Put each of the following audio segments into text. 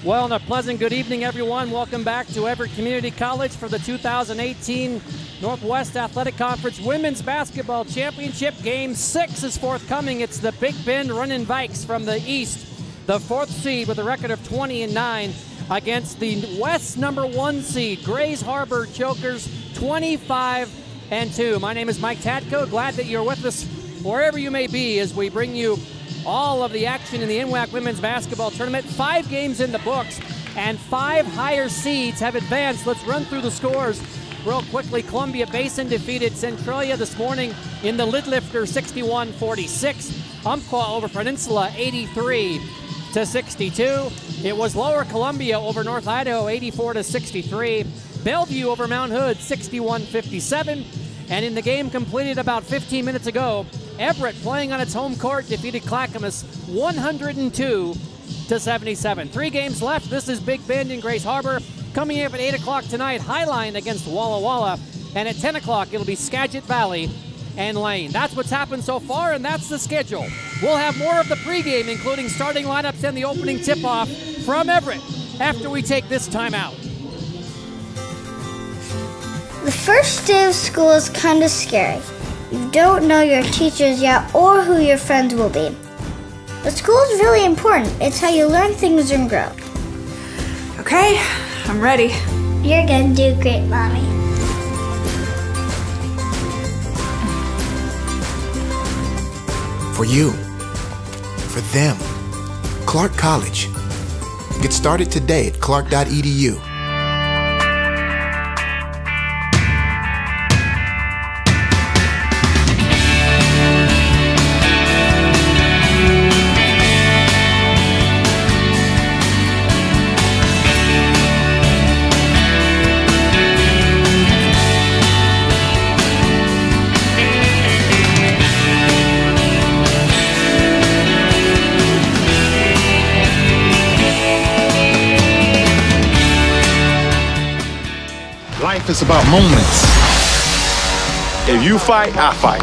Well, and a pleasant good evening, everyone. Welcome back to Everett Community College for the 2018 Northwest Athletic Conference Women's Basketball Championship. Game 6 is forthcoming. It's the Big Bend Runnin' Vikes from the East, the 4th seed with a record of 20-9 against the West #1 seed, Grays Harbor Chokers, 25-2. My name is Mike Tatko. Glad that you're with us wherever you may be as we bring you all of the action in the NWAC Women's Basketball Tournament. 5 games in the books, and 5 higher seeds have advanced. Let's run through the scores real quickly. Columbia Basin defeated Centralia this morning in the lid lifter, 61-46. Umpqua over Peninsula, 83-62. It was Lower Columbia over North Idaho, 84-63. Bellevue over Mount Hood, 61-57. And in the game completed about 15 minutes ago, Everett, playing on its home court, defeated Clackamas 102-77. 3 games left. This is Big Bend and Grays Harbor. Coming up at 8 o'clock tonight, Highline against Walla Walla. And at 10 o'clock, it'll be Skagit Valley and Lane. That's what's happened so far, and that's the schedule. We'll have more of the pregame, including starting lineups and the opening tip-off from Everett after we take this time out. The first day of school is kind of scary. You don't know your teachers yet or who your friends will be. But school is really important. It's how you learn things and grow. Okay, I'm ready. You're gonna do great, Mommy. For you, for them, Clark College. Get started today at clark.edu. Life is about moments. If you fight, I fight.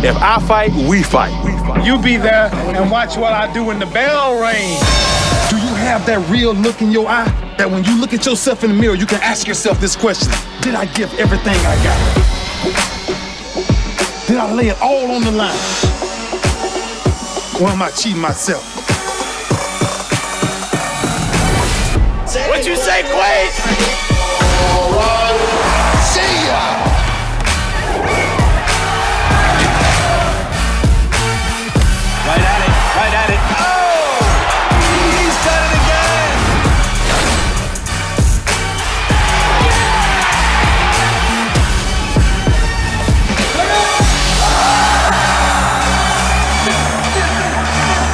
If I fight, we fight. You be there and watch what I do when the bell rings. Do you have that real look in your eye that when you look at yourself in the mirror, you can ask yourself this question: did I give everything I got? Did I lay it all on the line? Or am I cheating myself? What you say, Quaid? See ya! Right at it. Oh! He's done it again!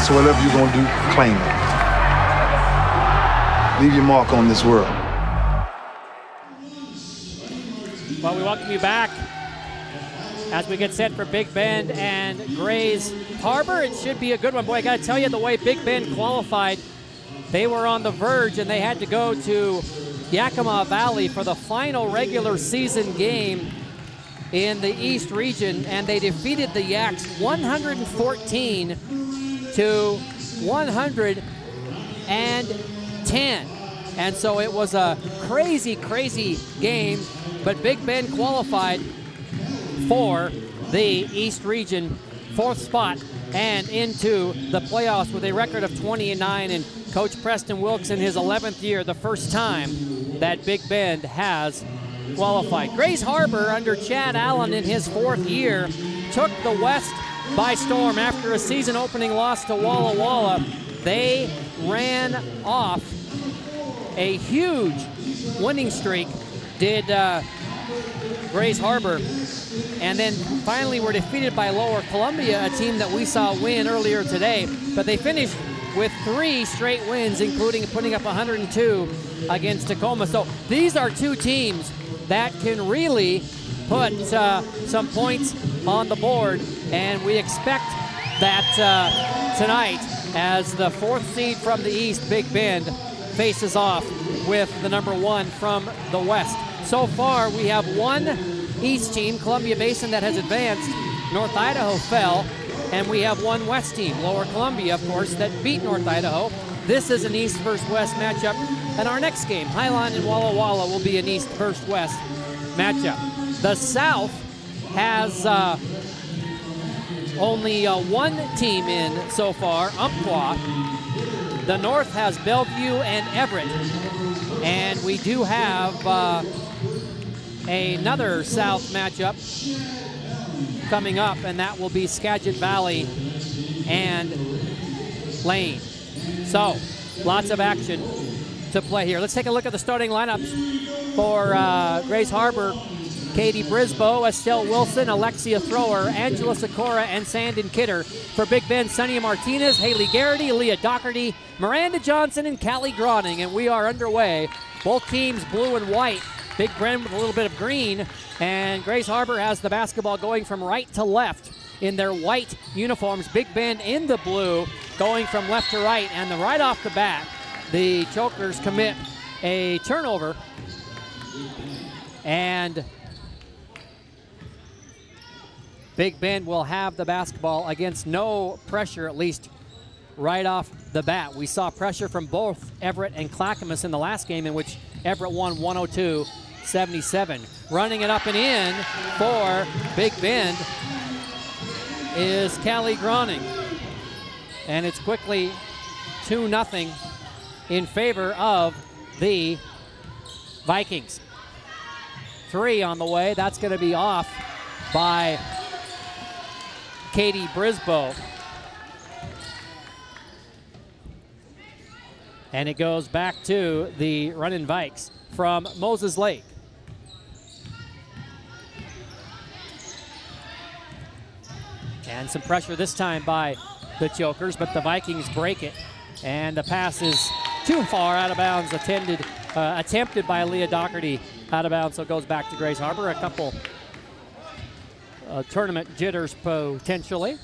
So whatever you're gonna do, claim it. Leave your mark on this world. Well, we welcome you back as we get set for Big Bend and Grays Harbor. It should be a good one. Boy, I got to tell you, the way Big Bend qualified, they were on the verge and they had to go to Yakima Valley for the final regular season game in the East region, and they defeated the Yaks 114-110. And so it was a crazy, crazy game. But Big Bend qualified for the East Region 4th spot and into the playoffs with a record of 20-9. And Coach Preston Wilkes in his 11th year, the first time that Big Bend has qualified. Grays Harbor under Chad Allen in his 4th year took the West by storm after a season opening loss to Walla Walla. They ran off a huge winning streak, did Grays Harbor, and then finally were defeated by Lower Columbia, a team that we saw win earlier today. But they finished with 3 straight wins, including putting up 102 against Tacoma. So these are 2 teams that can really put some points on the board, and we expect that tonight as the 4th seed from the East, Big Bend, faces off with the #1 from the West. So far, we have 1 East team, Columbia Basin, that has advanced. North Idaho fell, and we have 1 West team, Lower Columbia, of course, that beat North Idaho. This is an East versus West matchup. And our next game, Highline and Walla Walla, will be an East versus West matchup. The South has only one team in so far, Umpqua. The North has Bellevue and Everett. And we do have another South matchup coming up, and that will be Skagit Valley and Lane. So, lots of action to play here. Let's take a look at the starting lineups for Grace Harbor. Katie Brisboe, Estelle Wilson, Alexia Thrower, Angela Sikora, and Sandon Kidder. For Big Bend, Sonia Martinez, Haley Garrity, Leah Doherty, Miranda Johnson, and Callie Groning. And we are underway. Both teams blue and white. Big Bend with a little bit of green. And Grace Harbor has the basketball going from right to left in their white uniforms. Big Bend in the blue, going from left to right. And right off the bat, the Chokers commit a turnover. And Big Bend will have the basketball against no pressure, at least right off the bat. We saw pressure from both Everett and Clackamas in the last game, in which Everett won 102-77. Running it up and in for Big Bend is Callie Groning. And it's quickly 2-0 in favor of the Vikings. 3 on the way. That's going to be off by Katie Brisboe. And it goes back to the running Vikes from Moses Lake. And some pressure this time by the Chokers, but the Vikings break it. And the pass is too far out of bounds, attempted by Leah Doherty out of bounds, so it goes back to Grace Harbor. A couple tournament jitters potentially.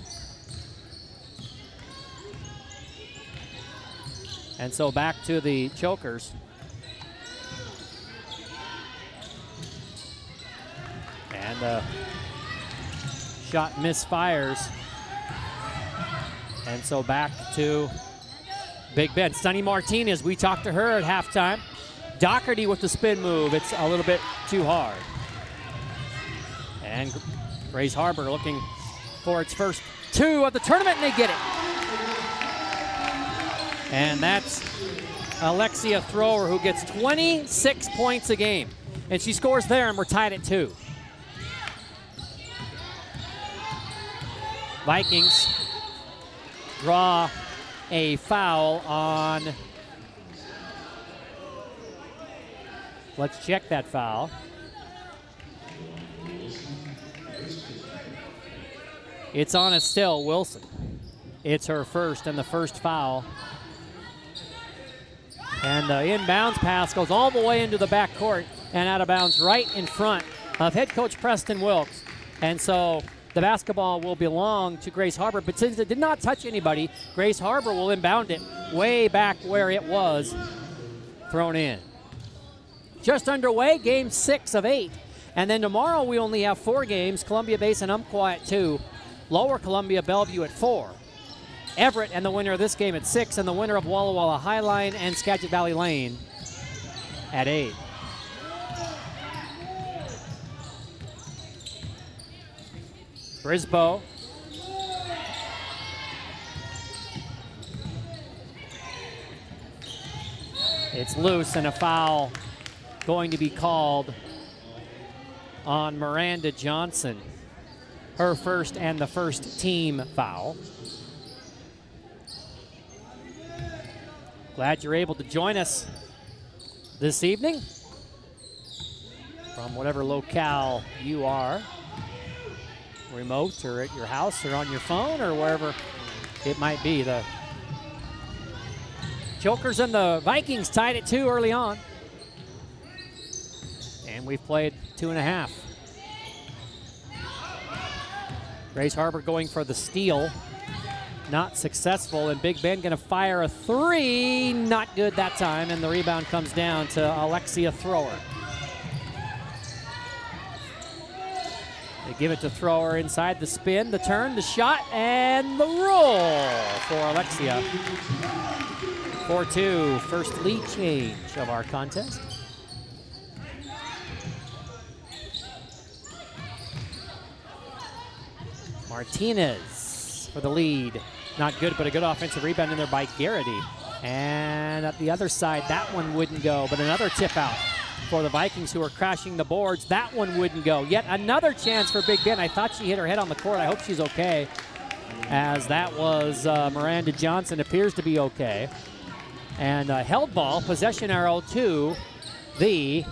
And so back to the Chokers. And shot misfires. And so back to Big Bend. Sunny Martinez, we talked to her at halftime. Doherty with the spin move. It's a little bit too hard. And Grace Harbor looking for its first 2 of the tournament, and they get it. And that's Alexia Thrower, who gets 26 points a game. And she scores there, and we're tied at 2. Vikings draw a foul on, let's check that foul. It's on Estelle Wilson. It's her first, and the first foul. And the inbounds pass goes all the way into the backcourt and out of bounds right in front of head coach Preston Wilkes. And so the basketball will belong to Grace Harbor, but since it did not touch anybody, Grace Harbor will inbound it way back where it was thrown in. Just underway, game 6 of 8. And then tomorrow we only have 4 games, Columbia Base and Umpqua at 2, Lower Columbia Bellevue at 4. Everett and the winner of this game at 6, and the winner of Walla Walla Highline and Skagit Valley Lane at 8. Brisboe. It's loose, and a foul going to be called on Miranda Johnson. Her first and the first team foul. Glad you're able to join us this evening from whatever locale you are, remote or at your house or on your phone or wherever it might be. The Chokers and the Vikings tied at 2 early on. And we've played 2.5. Grace Harbor going for the steal. Not successful, and Big Bend gonna fire a 3. Not good that time, and the rebound comes down to Alexia Thrower. They give it to Thrower inside the spin, the turn, the shot, and the roll for Alexia. 4-2, first lead change of our contest. Martinez for the lead. Not good, but a good offensive rebound in there by Garrity. And at the other side, that one wouldn't go, but another tip out for the Vikings, who are crashing the boards. That one wouldn't go. Yet another chance for Big Ben. I thought she hit her head on the court. I hope she's okay, as that was Miranda Johnson, appears to be okay. And held ball, possession arrow to the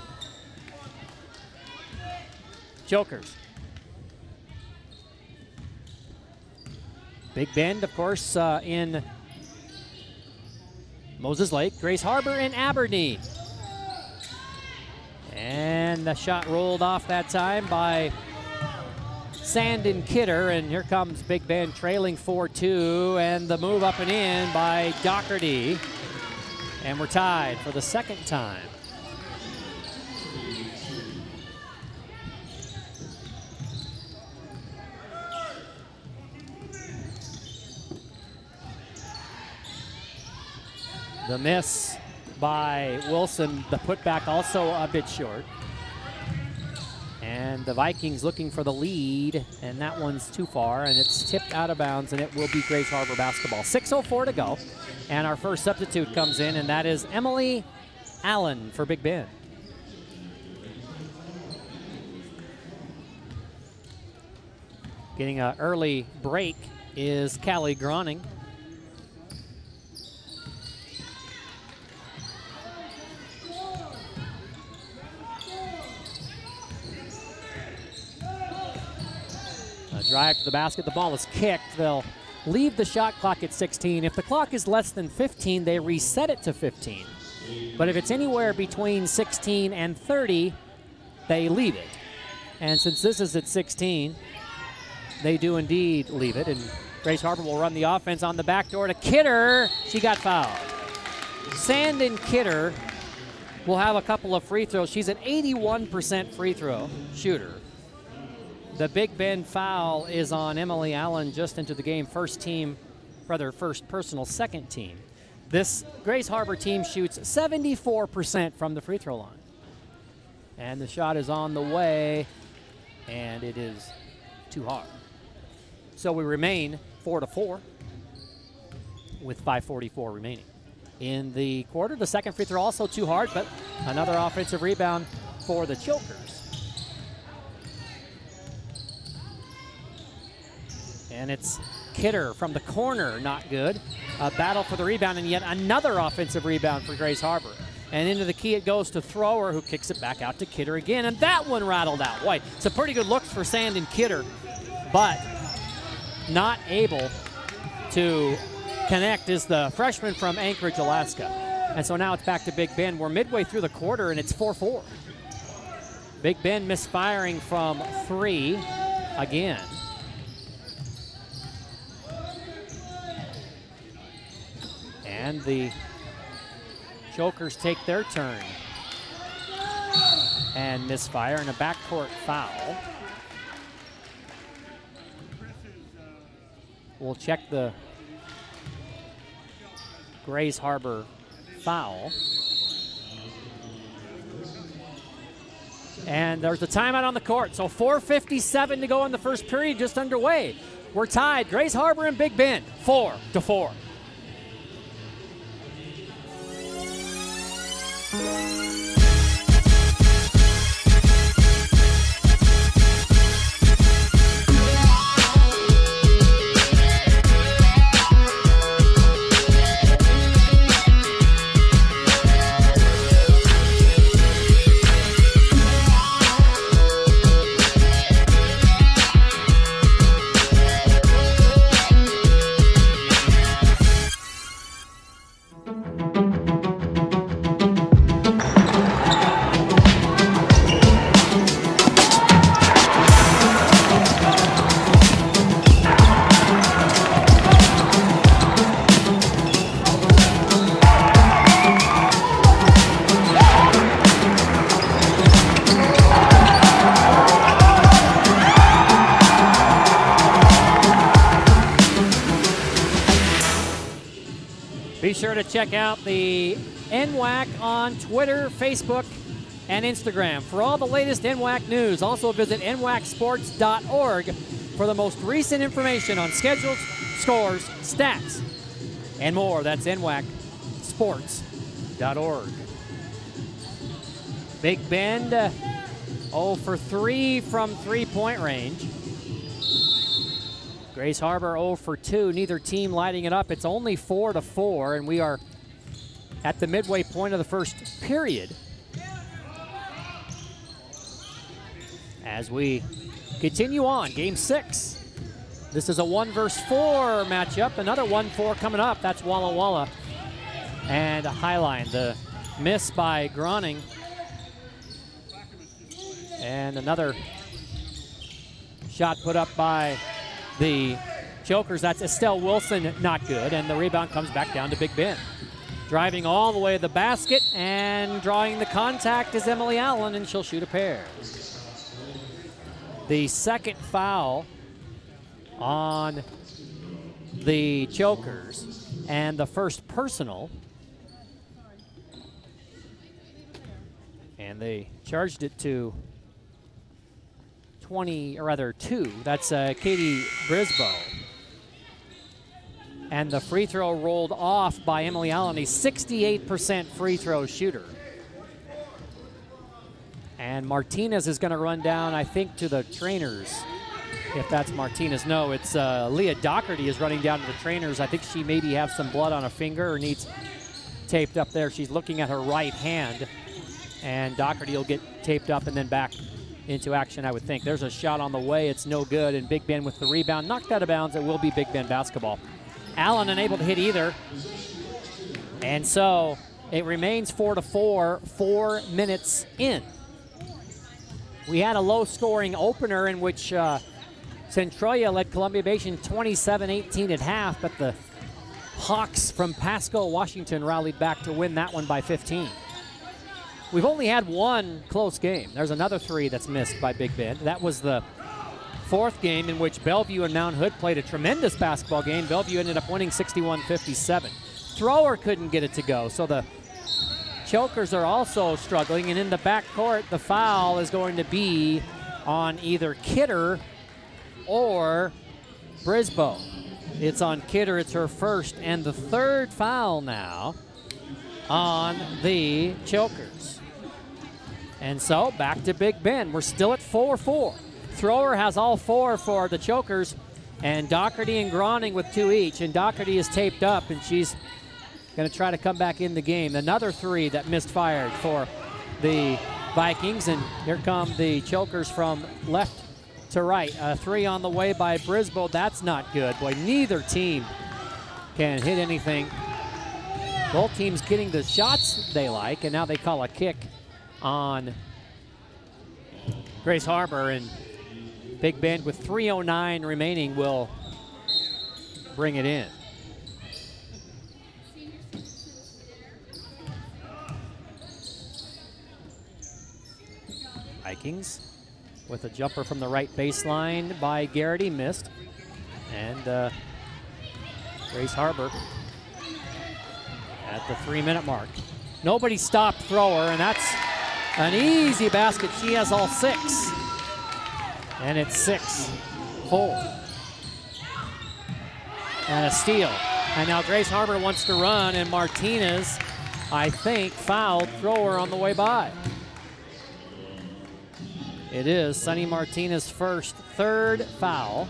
Jokers. Big Bend, of course, in Moses Lake, Grace Harbor, and Aberdeen. And the shot rolled off that time by Sandon Kidder, and here comes Big Bend trailing 4-2, and the move up and in by Doherty. And we're tied for the second time. The miss by Wilson, the putback also a bit short. And the Vikings looking for the lead, and that one's too far, and it's tipped out of bounds, and it will be Grace Harbor basketball. 6:04 to go, and our first substitute comes in, and that is Emily Allen for Big Bend. Getting an early break is Callie Groning. Drive to the basket, the ball is kicked. They'll leave the shot clock at 16. If the clock is less than 15, they reset it to 15. But if it's anywhere between 16 and 30, they leave it. And since this is at 16, they do indeed leave it. And Grace Harbor will run the offense on the back door to Kidder. She got fouled. Sandon Kidder will have a couple of free throws. She's an 81% free throw shooter. The Big Bend foul is on Emily Allen, just into the game. First personal, second team. This Grace Harbor team shoots 74% from the free throw line. And the shot is on the way, and it is too hard. So we remain 4-4 with 5:44 remaining in the quarter. The second free throw also too hard, but another offensive rebound for the Chokers. And it's Kidder from the corner, not good. A battle for the rebound, and yet another offensive rebound for Grace Harbor. And into the key it goes to Thrower, who kicks it back out to Kidder again, and that one rattled out. Boy, some pretty good looks for Sandon Kidder, but not able to connect is the freshman from Anchorage, Alaska. And so now it's back to Big Bend. We're midway through the quarter, and it's 4-4. Big Bend misfiring from 3 again. And the Jokers take their turn and misfire, and a backcourt foul. We'll check the Grace Harbor foul. And there's a timeout on the court, so 4:57 to go in the first period, just underway. We're tied, Grace Harbor and Big Bend, 4-4. Be sure to check out the NWAC on Twitter, Facebook, and Instagram for all the latest NWAC news. Also visit nwacsports.org for the most recent information on schedules, scores, stats, and more. That's nwacsports.org. Big Bend 0 for 3 from three-point range. Grace Harbor 0 for 2. Neither team lighting it up. It's only 4-4, and we are at the midway point of the first period. As we continue on, game 6. This is a 1 versus 4 matchup. Another 1-4 coming up. That's Walla Walla and Highline. The miss by Groning. And another shot put up by the Chokers. That's Estelle Wilson, not good. And the rebound comes back down to Big Bend. Driving all the way to the basket and drawing the contact is Emily Allen, and she'll shoot a pair. The second foul on the Chokers and the first personal. And they charged it to 2. That's Katie Brisboe. And the free throw rolled off by Emily Allen, a 68% free throw shooter. And Martinez is going to run down, I think, to the trainers. If that's Martinez. No, it's Leah Doherty is running down to the trainers. I think she maybe has some blood on a finger or needs taped up there. She's looking at her right hand. And Doherty will get taped up and then back into action, I would think. There's a shot on the way. It's no good. And Big Bend with the rebound. Knocked out of bounds. It will be Big Bend basketball. Allen unable to hit either. And so it remains 4-4, 4 minutes in. We had a low-scoring opener in which Centralia led Columbia Basin 27-18 at half, but the Hawks from Pasco, Washington rallied back to win that one by 15. We've only had one close game. There's another 3 that's missed by Big Bend. That was the 4th game in which Bellevue and Mount Hood played a tremendous basketball game. Bellevue ended up winning 61-57. Thrower couldn't get it to go, so the Chokers are also struggling, and in the backcourt, the foul is going to be on either Kidder or Brisboe. It's on Kidder, it's her first, and the 3rd foul now on the Chokers. And so back to Big Bend. We're still at 4-4. Thrower has all 4 for the Chokers, and Doherty and Groning with 2 each, and Doherty is taped up, and she's going to try to come back in the game. Another 3 that misfired for the Vikings, and here come the Chokers from left to right. A 3 on the way by Brisboe. That's not good. Boy, neither team can hit anything. Both teams getting the shots they like, and now they call a kick on Grace Harbor, and Big Bend with 3:09 remaining will bring it in. Vikings with a jumper from the right baseline by Garrity, missed. And Grace Harbor at the 3-minute mark. Nobody stopped Thrower, and that's an easy basket. She has all 6. And it's 6-4. And a steal. And now Grace Harbor wants to run, and Martinez, I think, fouled Thrower on the way by. It is Sunny Martinez' first, 3rd foul.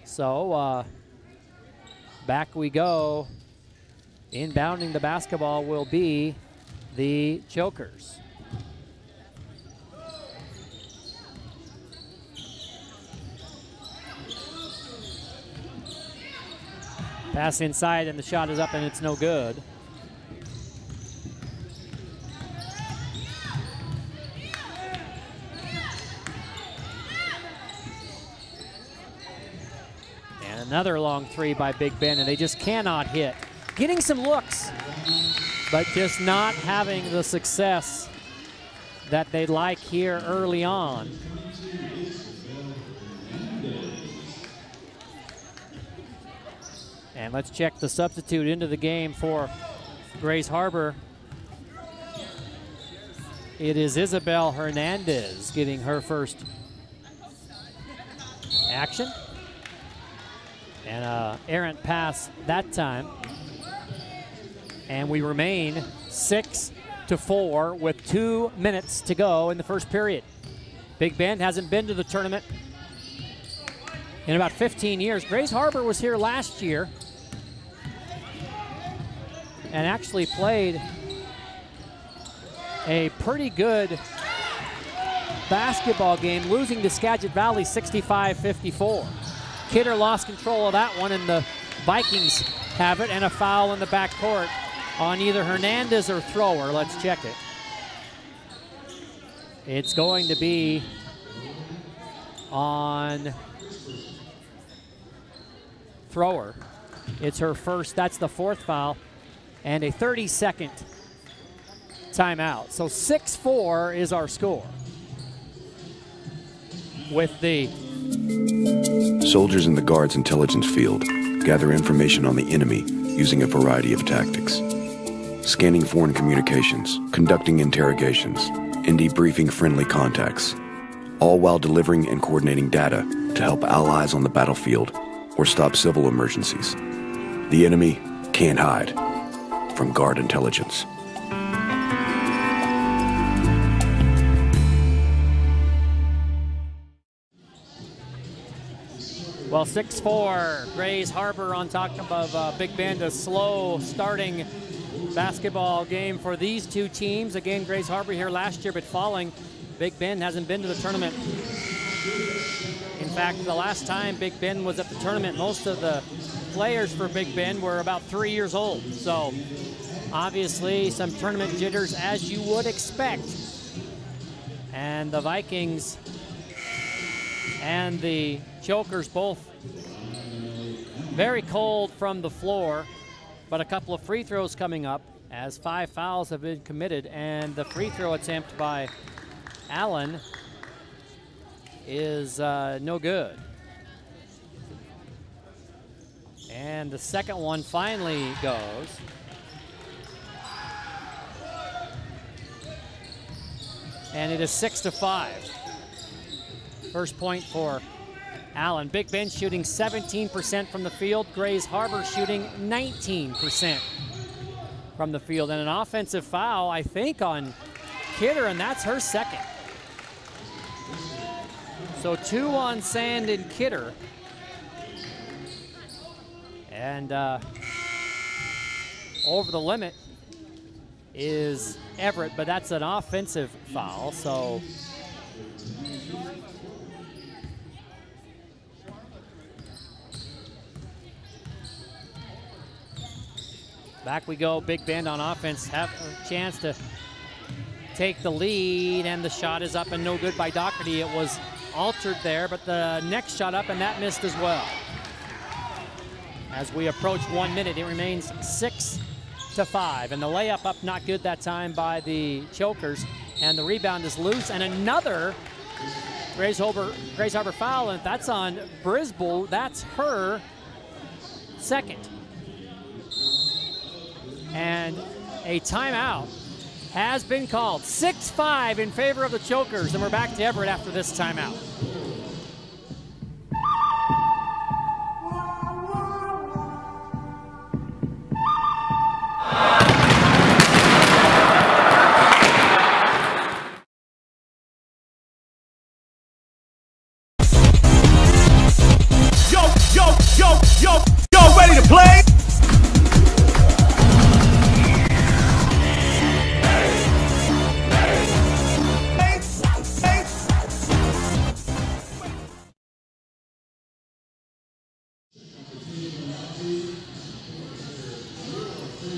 So back we go. Inbounding the basketball will be the Chokers. Pass inside, and the shot is up, and it's no good. And another long 3 by Big Bend, and they just cannot hit. Getting some looks, but just not having the success that they'd like here early on. And let's check the substitute into the game for Grays Harbor. It is Isabel Hernandez getting her first action. And an errant pass that time. And we remain 6-4 with 2 minutes to go in the first period. Big Bend hasn't been to the tournament in about 15 years. Grays Harbor was here last year and actually played a pretty good basketball game, losing to Skagit Valley 65-54. Kidder lost control of that one, and the Vikings have it, and a foul in the backcourt on either Hernandez or Thrower. Let's check it. It's going to be on Thrower. It's her first, that's the fourth foul, and a 30-second timeout. So 6-4 is our score. With the soldiers in the Guard's intelligence field gather information on the enemy using a variety of tactics. Scanning foreign communications, conducting interrogations, and debriefing friendly contacts, all while delivering and coordinating data to help allies on the battlefield or stop civil emergencies. The enemy can't hide from Guard intelligence. Well, 6-4, Grays Harbor on top of Big Bend. A slow starting basketball game for these two teams. Again, Grays Harbor here last year, but falling. Big Bend hasn't been to the tournament. In fact, the last time Big Bend was at the tournament, most of the players for Big Bend were about 3 years old. So obviously some tournament jitters, as you would expect. And the Vikings and the Chokers both very cold from the floor, but a couple of free throws coming up as 5 fouls have been committed, and the free throw attempt by Allen is no good. And the second one finally goes. And it is 6-5. First point for Allen. Big Bend shooting 17% from the field. Grays Harbor shooting 19% from the field. And an offensive foul, I think, on Kidder, and that's her second. So 2 on Sand and Kidder. And over the limit is Everett, but that's an offensive foul. So back we go. Big Bend on offense have a chance to take the lead, and the shot is up and no good by Doherty. It was altered there, but the next shot up, and that missed as well. As we approach 1 minute, it remains 6-5, and the layup up not good that time by the Chokers, and the rebound is loose, and another Grays Harbor foul, and that's on Brisbane. That's her second. And a timeout has been called. 6-5 in favor of the Chokers, and we're back to Everett after this timeout. Yo, ready to play?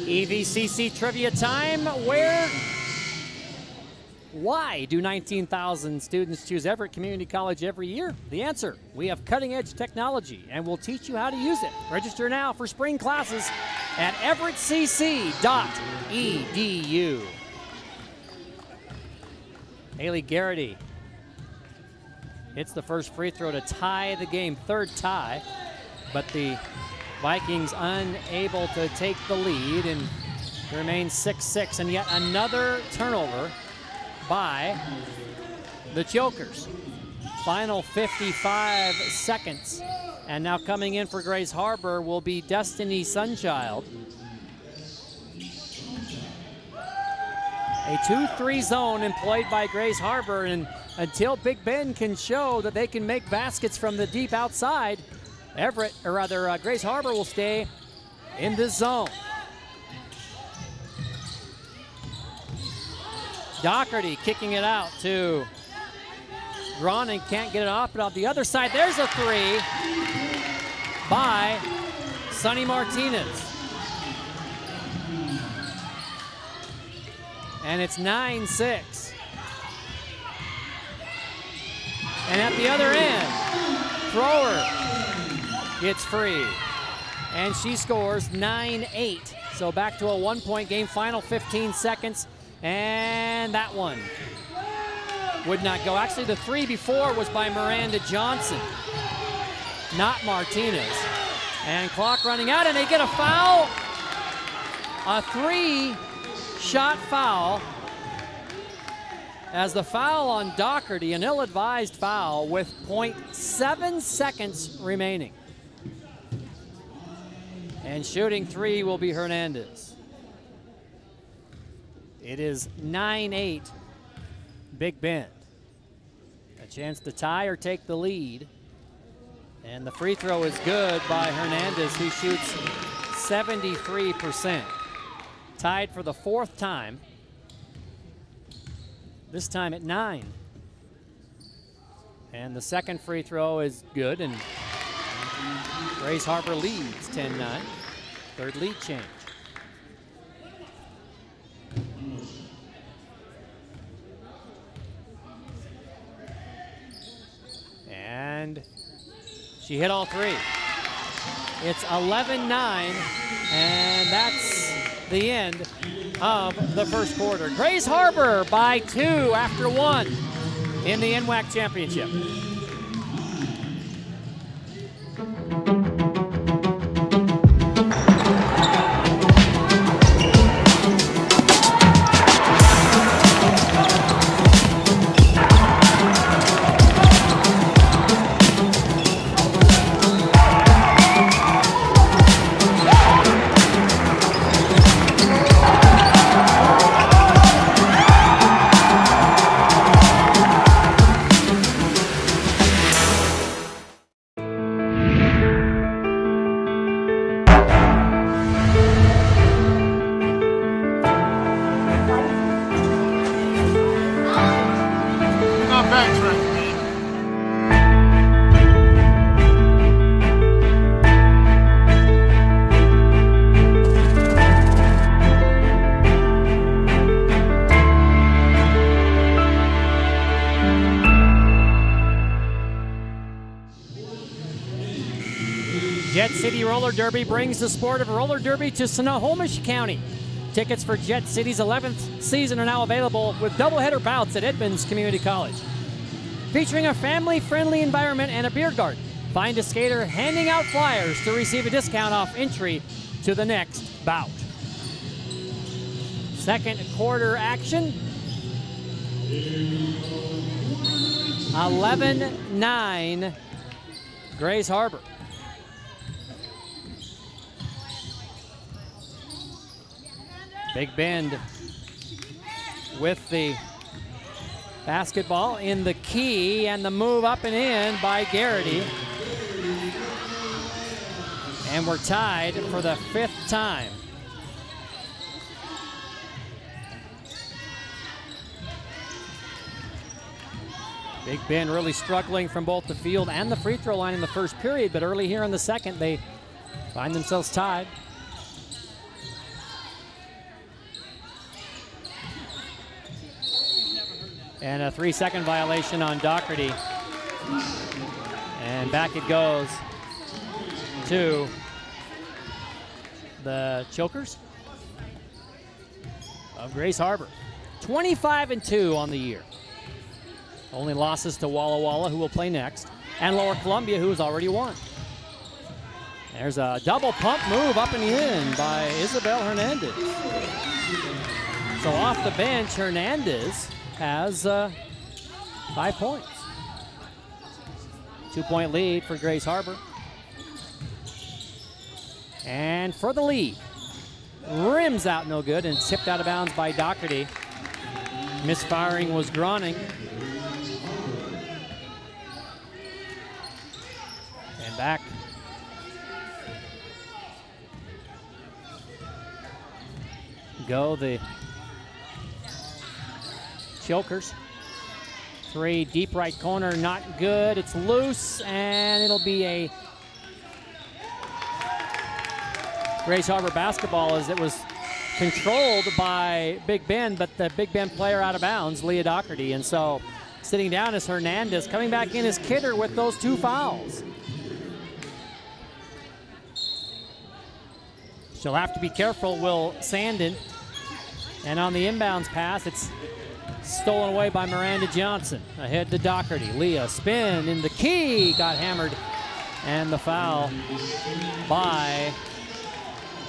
EVCC trivia time. Why do 19,000 students choose Everett Community College every year? The answer, we have cutting-edge technology, and we'll teach you how to use it. Register now for spring classes at everettcc.edu. Haley Garrity hits the first free throw to tie the game, third tie, but the Vikings unable to take the lead and remain 6-6, and yet another turnover by the Chokers. Final 55 seconds. And now coming in for Grace Harbor will be Destiny Sunchild. A 2-3 zone employed by Grace Harbor, and until Big Bend can show that they can make baskets from the deep outside, Grace Harbor will stay in this zone. Doherty kicking it out to Groningen, can't get it off, but on the other side, there's a three by Sonny Martinez. And it's 9-6. And at the other end, Thrower gets free. And she scores 9-8. So back to a 1-point game, final 15 seconds. And that one would not go. Actually, the three before was by Miranda Johnson, not Martinez. And clock running out, and they get a foul. A three-shot foul, as the foul on Doherty, an ill-advised foul with 0.7 seconds remaining. And shooting three will be Hernandez. It is 9-8, Big Bend. A chance to tie or take the lead. And the free throw is good by Hernandez, who shoots 73%. Tied for the fourth time, this time at 9. And the second free throw is good, and Grace Harbor leads 10-9. Third lead change. And she hit all three. It's 11-9, and that's the end of the first quarter. Grace Harbor by 2 after 1 in the NWAC championship. Jet City Roller Derby brings the sport of roller derby to Snohomish County. Tickets for Jet City's 11th season are now available with doubleheader bouts at Edmonds Community College. Featuring a family-friendly environment and a beer garden, find a skater handing out flyers to receive a discount off entry to the next bout. Second quarter action. 11-9, Grace Harbor. Big Bend with the basketball in the key, and the move up and in by Garrity. And we're tied for the 5th time. Big Bend really struggling from both the field and the free throw line in the first period, but early here in the second, they find themselves tied. And a 3-second violation on Doherty. And back it goes to the Chokers of Grace Harbor. 25-2 on the year. Only losses to Walla Walla, who will play next, and Lower Columbia, who has already won. There's a double pump move up and in by Isabel Hernandez. So off the bench, Hernandez has 5 points. 2-point lead for Grace Harbor. And for the lead, rims out no good and tipped out of bounds by Doherty. Misfiring was Groning. And back. Go the Chokers. 3 deep right corner, not good. It's loose, and it'll be a Grace Harbor basketball as it was controlled by Big Bend, but the Big Bend player out of bounds, Leah Doherty. And so sitting down is Hernandez. Coming back in is Kidder with those 2 fouls. She'll have to be careful, Will Sandin. And on the inbounds pass, it's stolen away by Miranda Johnson. Ahead to Doherty. Leah spin in the key, got hammered. And the foul by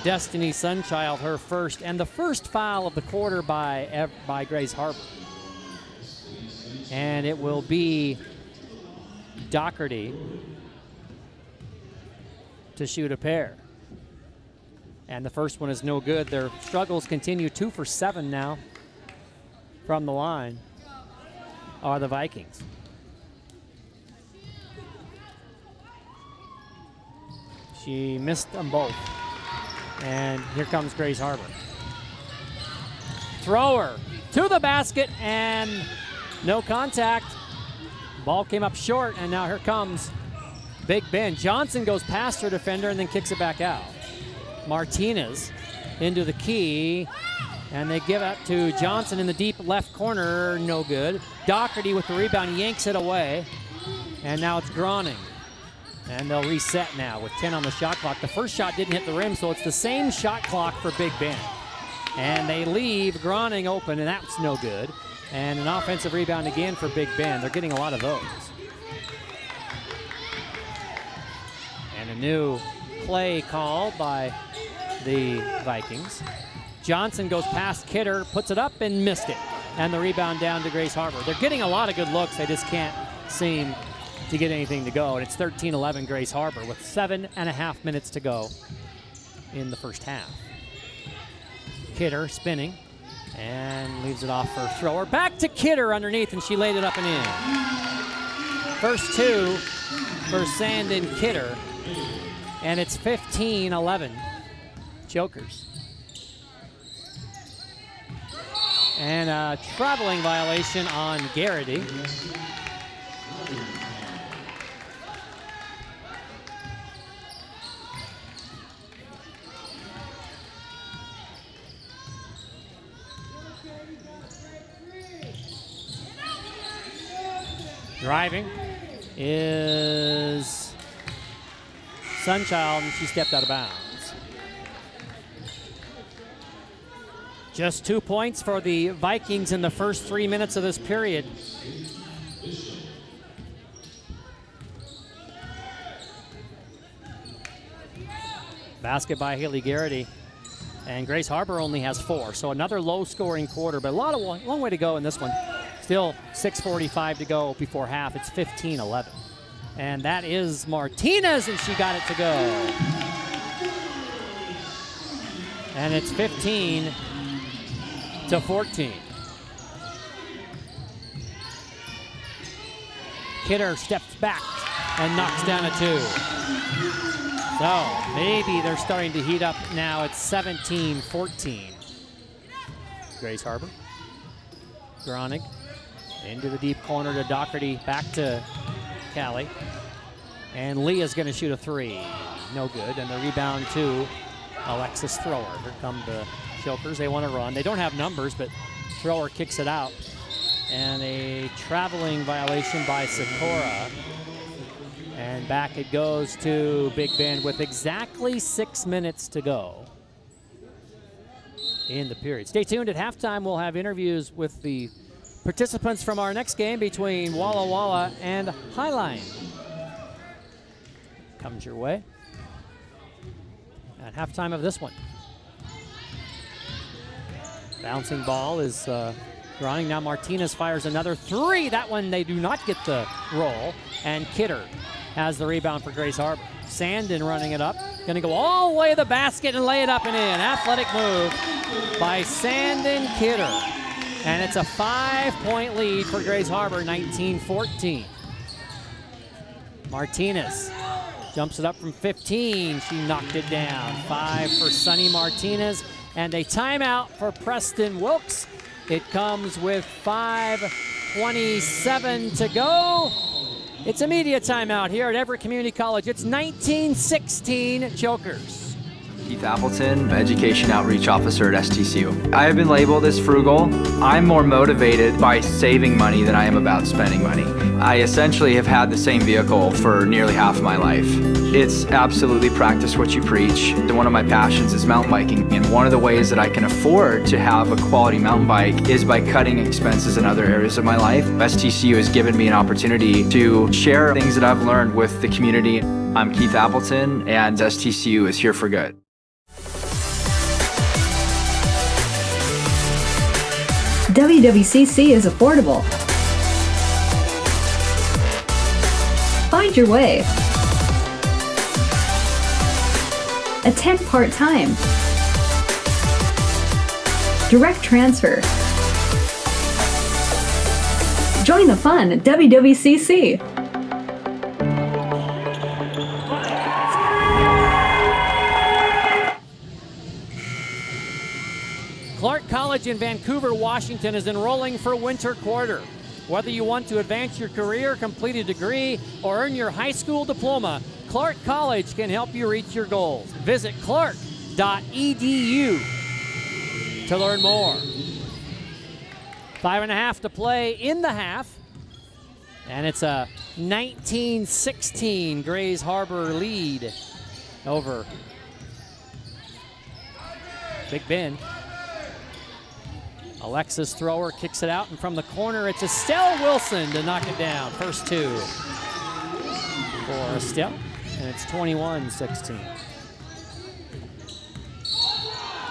Destiny Sunchild, her first, and the first foul of the quarter by Grace Harbor. And it will be Doherty to shoot a pair. And the first one is no good. Their struggles continue. 2 for 7 now from the line are the Vikings. She missed them both. And here comes Grace Harbor. Thrower to the basket and no contact. Ball came up short, and now here comes Big Ben. Johnson goes past her defender and then kicks it back out. Martinez into the key, and they give it to Johnson in the deep left corner, no good. Doherty with the rebound, yanks it away, and now it's Groning. And they'll reset now with 10 on the shot clock. The first shot didn't hit the rim, so it's the same shot clock for Big Ben. And they leave Groning open, and that's no good. And an offensive rebound again for Big Ben. They're getting a lot of those. And a new play call by the Vikings. Johnson goes past Kidder, puts it up and missed it. And the rebound down to Grace Harbor. They're getting a lot of good looks. They just can't seem to get anything to go. And it's 13-11 Grace Harbor with 7.5 minutes to go in the first half. Kidder spinning and leaves it off for a thrower. Back to Kidder underneath, and she laid it up and in. First 2 for Sandin Kidder, and it's 15-11 Chokers. And a traveling violation on Garrity. Driving is Sunchild, and she stepped out of bounds. Just 2 points for the Vikings in the first 3 minutes of this period. Basket by Haley Garrity. And Grace Harbor only has 4, so another low-scoring quarter, but long way to go in this one. Still 6:45 to go before half. It's 15-11. And that is Martinez, and she got it to go. And it's 15-14. Kidder steps back and knocks down a 2. So maybe they're starting to heat up now. It's 17-14. Grace Harbor. Gronig into the deep corner to Doherty, back to Callie. And Leah's gonna shoot a 3. No good, and the rebound to Alexis Thrower. Here come the Chokers, they wanna run. They don't have numbers, but Thrower kicks it out. And a traveling violation by Sikora. And back it goes to Big Ben with exactly 6 minutes to go in the period. Stay tuned. At halftime, we'll have interviews with the participants from our next game between Walla Walla and Highline. Comes your way. at halftime of this one. Bouncing ball is running. Now Martinez fires another three. That one they do not get the roll. And Kidder has the rebound for Grace Harbor. Sandin running it up. Going to go all the way to the basket and lay it up and in. Athletic move by Sandin Kidder. And it's a 5-point lead for Grace Harbor, 19-14. Martinez jumps it up from 15. She knocked it down. 5 for Sunny Martinez. And a timeout for Preston Wilkes. It comes with 5:27 to go. It's a media timeout here at Everett Community College. It's 19-16 Chokers. Keith Appleton, Education Outreach Officer at STCU. I have been labeled as frugal. I'm more motivated by saving money than I am about spending money. I essentially have had the same vehicle for nearly half of my life. It's absolutely practice what you preach. One of my passions is mountain biking, and one of the ways that I can afford to have a quality mountain bike is by cutting expenses in other areas of my life. STCU has given me an opportunity to share things that I've learned with the community. I'm Keith Appleton, and STCU is here for good. WWCC is affordable. Find your way. Attend part-time. Direct transfer. Join the fun at WWCC. Clark College in Vancouver, Washington is enrolling for winter quarter. Whether you want to advance your career, complete a degree, or earn your high school diploma, Clark College can help you reach your goals. Visit clark.edu to learn more. 5.5 to play in the half. And it's a 19-16 Grays Harbor lead over Big Bend. Alexis Thrower kicks it out, and from the corner, it's Estelle Wilson to knock it down. First two for Estelle, and it's 21-16.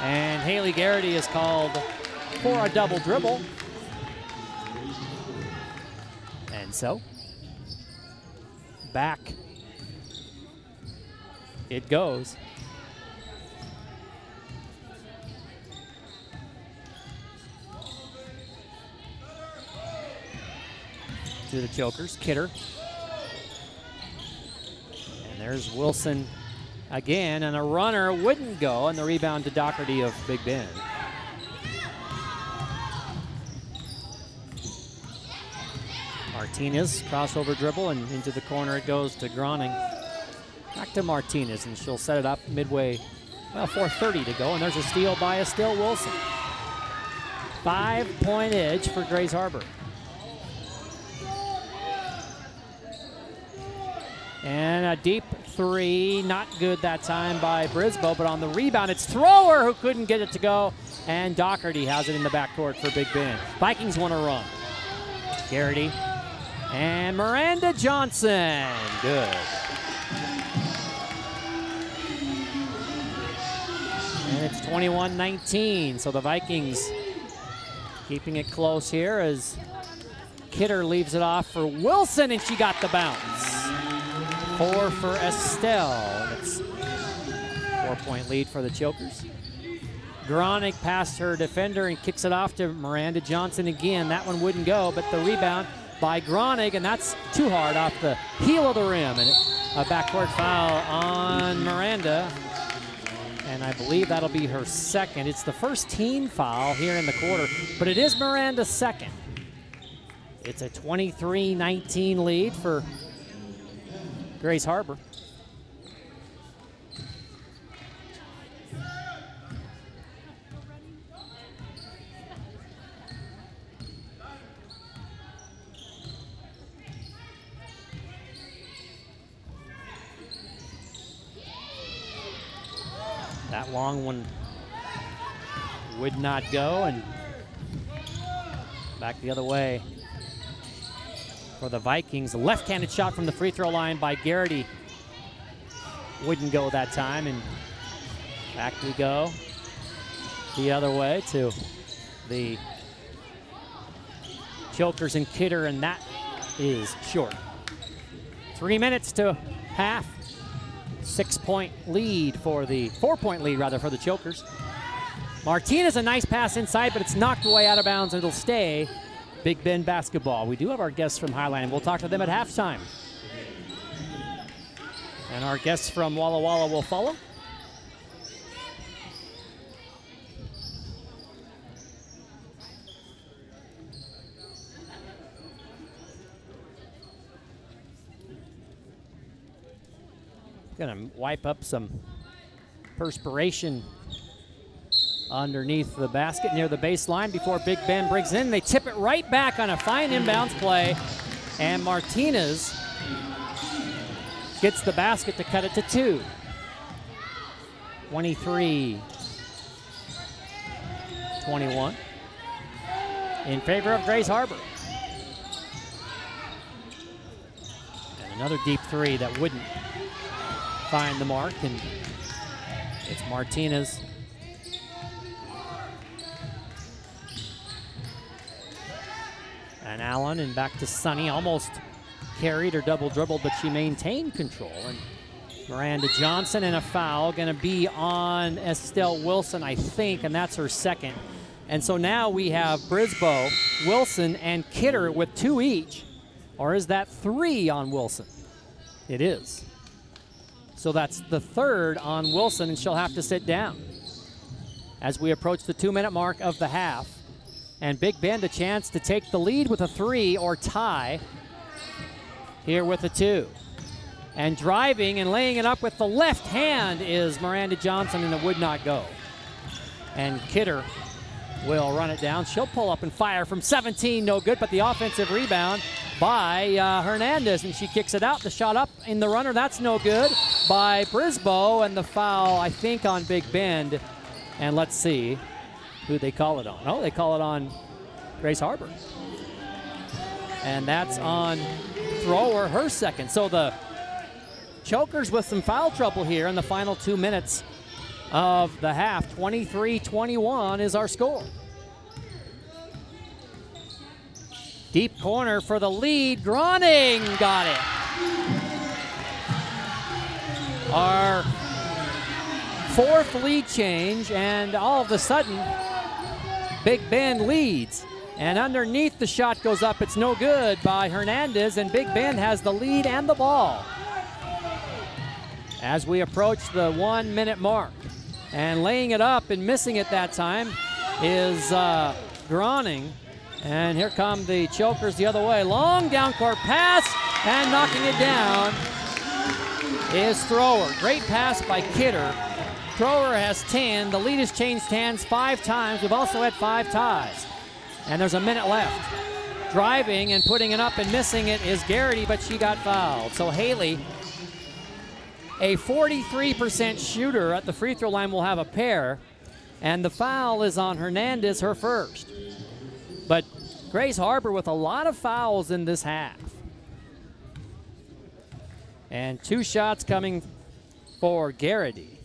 And Haley Garrity is called for a double dribble. And so, back it goes. To the Chokers, Kidder. And there's Wilson again, and a runner wouldn't go, and the rebound to Doherty of Big Bend. Martinez, crossover dribble, and into the corner it goes to Groning. Back to Martinez, and she'll set it up midway, well, 4:30 to go, and there's a steal by Estelle Wilson. 5-point edge for Grays Harbor. And a deep three, not good that time by Brisboe, but on the rebound, it's Thrower who couldn't get it to go, and Doherty has it in the backcourt for Big Bend. Vikings want to run. Garrity and Miranda Johnson, good. And it's 21-19, so the Vikings keeping it close here as Kidder leaves it off for Wilson, and she got the bounce. 4 for Estelle. It's a 4-point lead for the Chokers. Groning past her defender and kicks it off to Miranda Johnson again. That one wouldn't go, but the rebound by Groning, and that's too hard off the heel of the rim. And a backcourt foul on Miranda. And I believe that'll be her second. It's the first team foul here in the quarter, but it is Miranda's second. It's a 23-19 lead for Grays Harbor. That long one would not go, and back the other way for the Vikings. A left-handed shot from the free throw line by Garrity wouldn't go that time, and Back we go the other way to the Chokers and Kidder, and that is short. 3 minutes to half. 6-point lead for the, 4-point lead rather for the Chokers. Martinez, a nice pass inside, but it's knocked away out of bounds, and it'll stay Big Bend basketball. We do have our guests from Highline, and we'll talk to them at halftime. And our guests from Walla Walla will follow. Gonna wipe up some perspiration underneath the basket near the baseline before Big Bend brings in. They tip it right back on a fine inbounds play, and Martinez gets the basket to cut it to 2. 23-21 in favor of Grace Harbor. And another deep three that wouldn't find the mark, and it's Martinez. And Allen, and back to Sunny, almost carried or double dribbled, but she maintained control. And Miranda Johnson, and a foul gonna be on Estelle Wilson, I think, and that's her second. And so now we have Brisboe, Wilson, and Kidder with 2 each. Or is that 3 on Wilson? It is. So that's the 3rd on Wilson, and she'll have to sit down as we approach the 2-minute mark of the half. And Big Bend a chance to take the lead with a 3 or tie here with a 2. And driving and laying it up with the left hand is Miranda Johnson, and it would not go. And Kidder will run it down. She'll pull up and fire from 17, no good, but the offensive rebound by Hernandez, and she kicks it out. The shot up in the runner, that's no good by Brisboe, and the foul, I think, on Big Bend. And let's see who they call it on. Oh, they call it on Grace Harbor. And that's on Thrower, her second. So the Chokers with some foul trouble here in the final 2 minutes of the half. 23-21 is our score. Deep corner for the lead. Groning got it. Our 4th lead change, and all of a sudden, Big Bend leads. And underneath, the shot goes up. It's no good by Hernandez, and Big Bend has the lead and the ball as we approach the 1-minute mark. And laying it up and missing it that time is Groning. And here come the Chokers the other way. Long down court pass, and knocking it down is Thrower. Great pass by Kidder. Thrower has 10. The lead has changed hands 5 times. We've also had 5 ties. And there's a minute left. Driving and putting it up and missing it is Garrity, but she got fouled. So Haley, a 43% shooter at the free throw line, will have a pair. And the foul is on Hernandez, her first. But Grace Harbor with a lot of fouls in this half. And 2 shots coming for Garrity.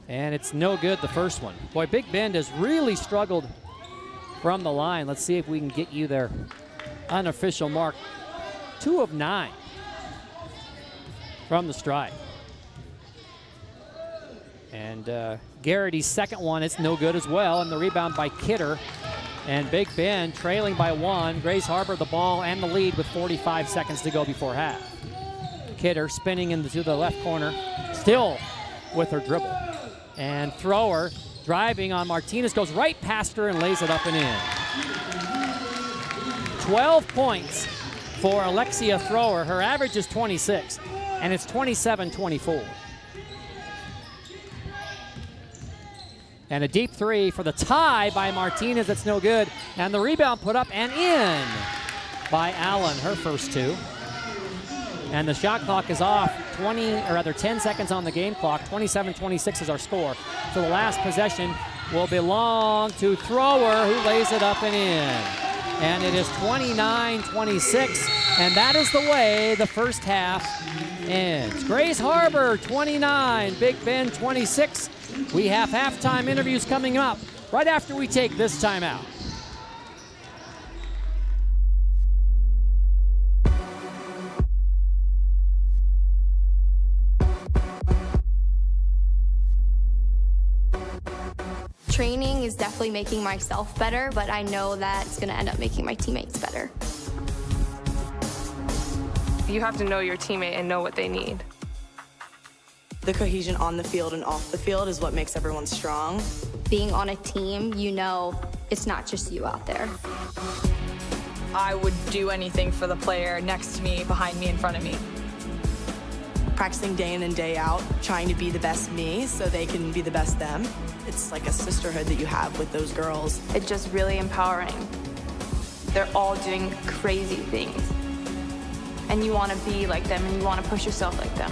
And it's no good, the first one. Boy, Big Bend has really struggled from the line. Let's see if we can get you their unofficial mark. 2 of 9 from the strike. And Garrity's second one, it's no good as well. And the rebound by Kidder. And Big Bend trailing by 1. Grace Harbor the ball and the lead with 45 seconds to go before half. Kidder spinning into the left corner, still with her dribble. And Thrower driving on Martinez, goes right past her and lays it up and in. 12 points for Alexia Thrower. Her average is 26, and it's 27-24. And a deep 3 for the tie by Martinez. That's no good. And the rebound put up and in by Allen, her first 2. And the shot clock is off. 10 seconds on the game clock. 27-26 is our score. So the last possession will belong to Thrower, who lays it up and in. And it is 29-26. And that is the way the first half ends. Grace Harbor 29, Big Bend 26. We have halftime interviews coming up right after we take this timeout. Training is definitely making myself better, but I know that it's going to end up making my teammates better. You have to know your teammate and know what they need. The cohesion on the field and off the field is what makes everyone strong. Being on a team, you know it's not just you out there. I would do anything for the player next to me, behind me, in front of me. Practicing day in and day out, trying to be the best me so they can be the best them. It's like a sisterhood that you have with those girls. It's just really empowering. They're all doing crazy things. And you want to be like them and you want to push yourself like them.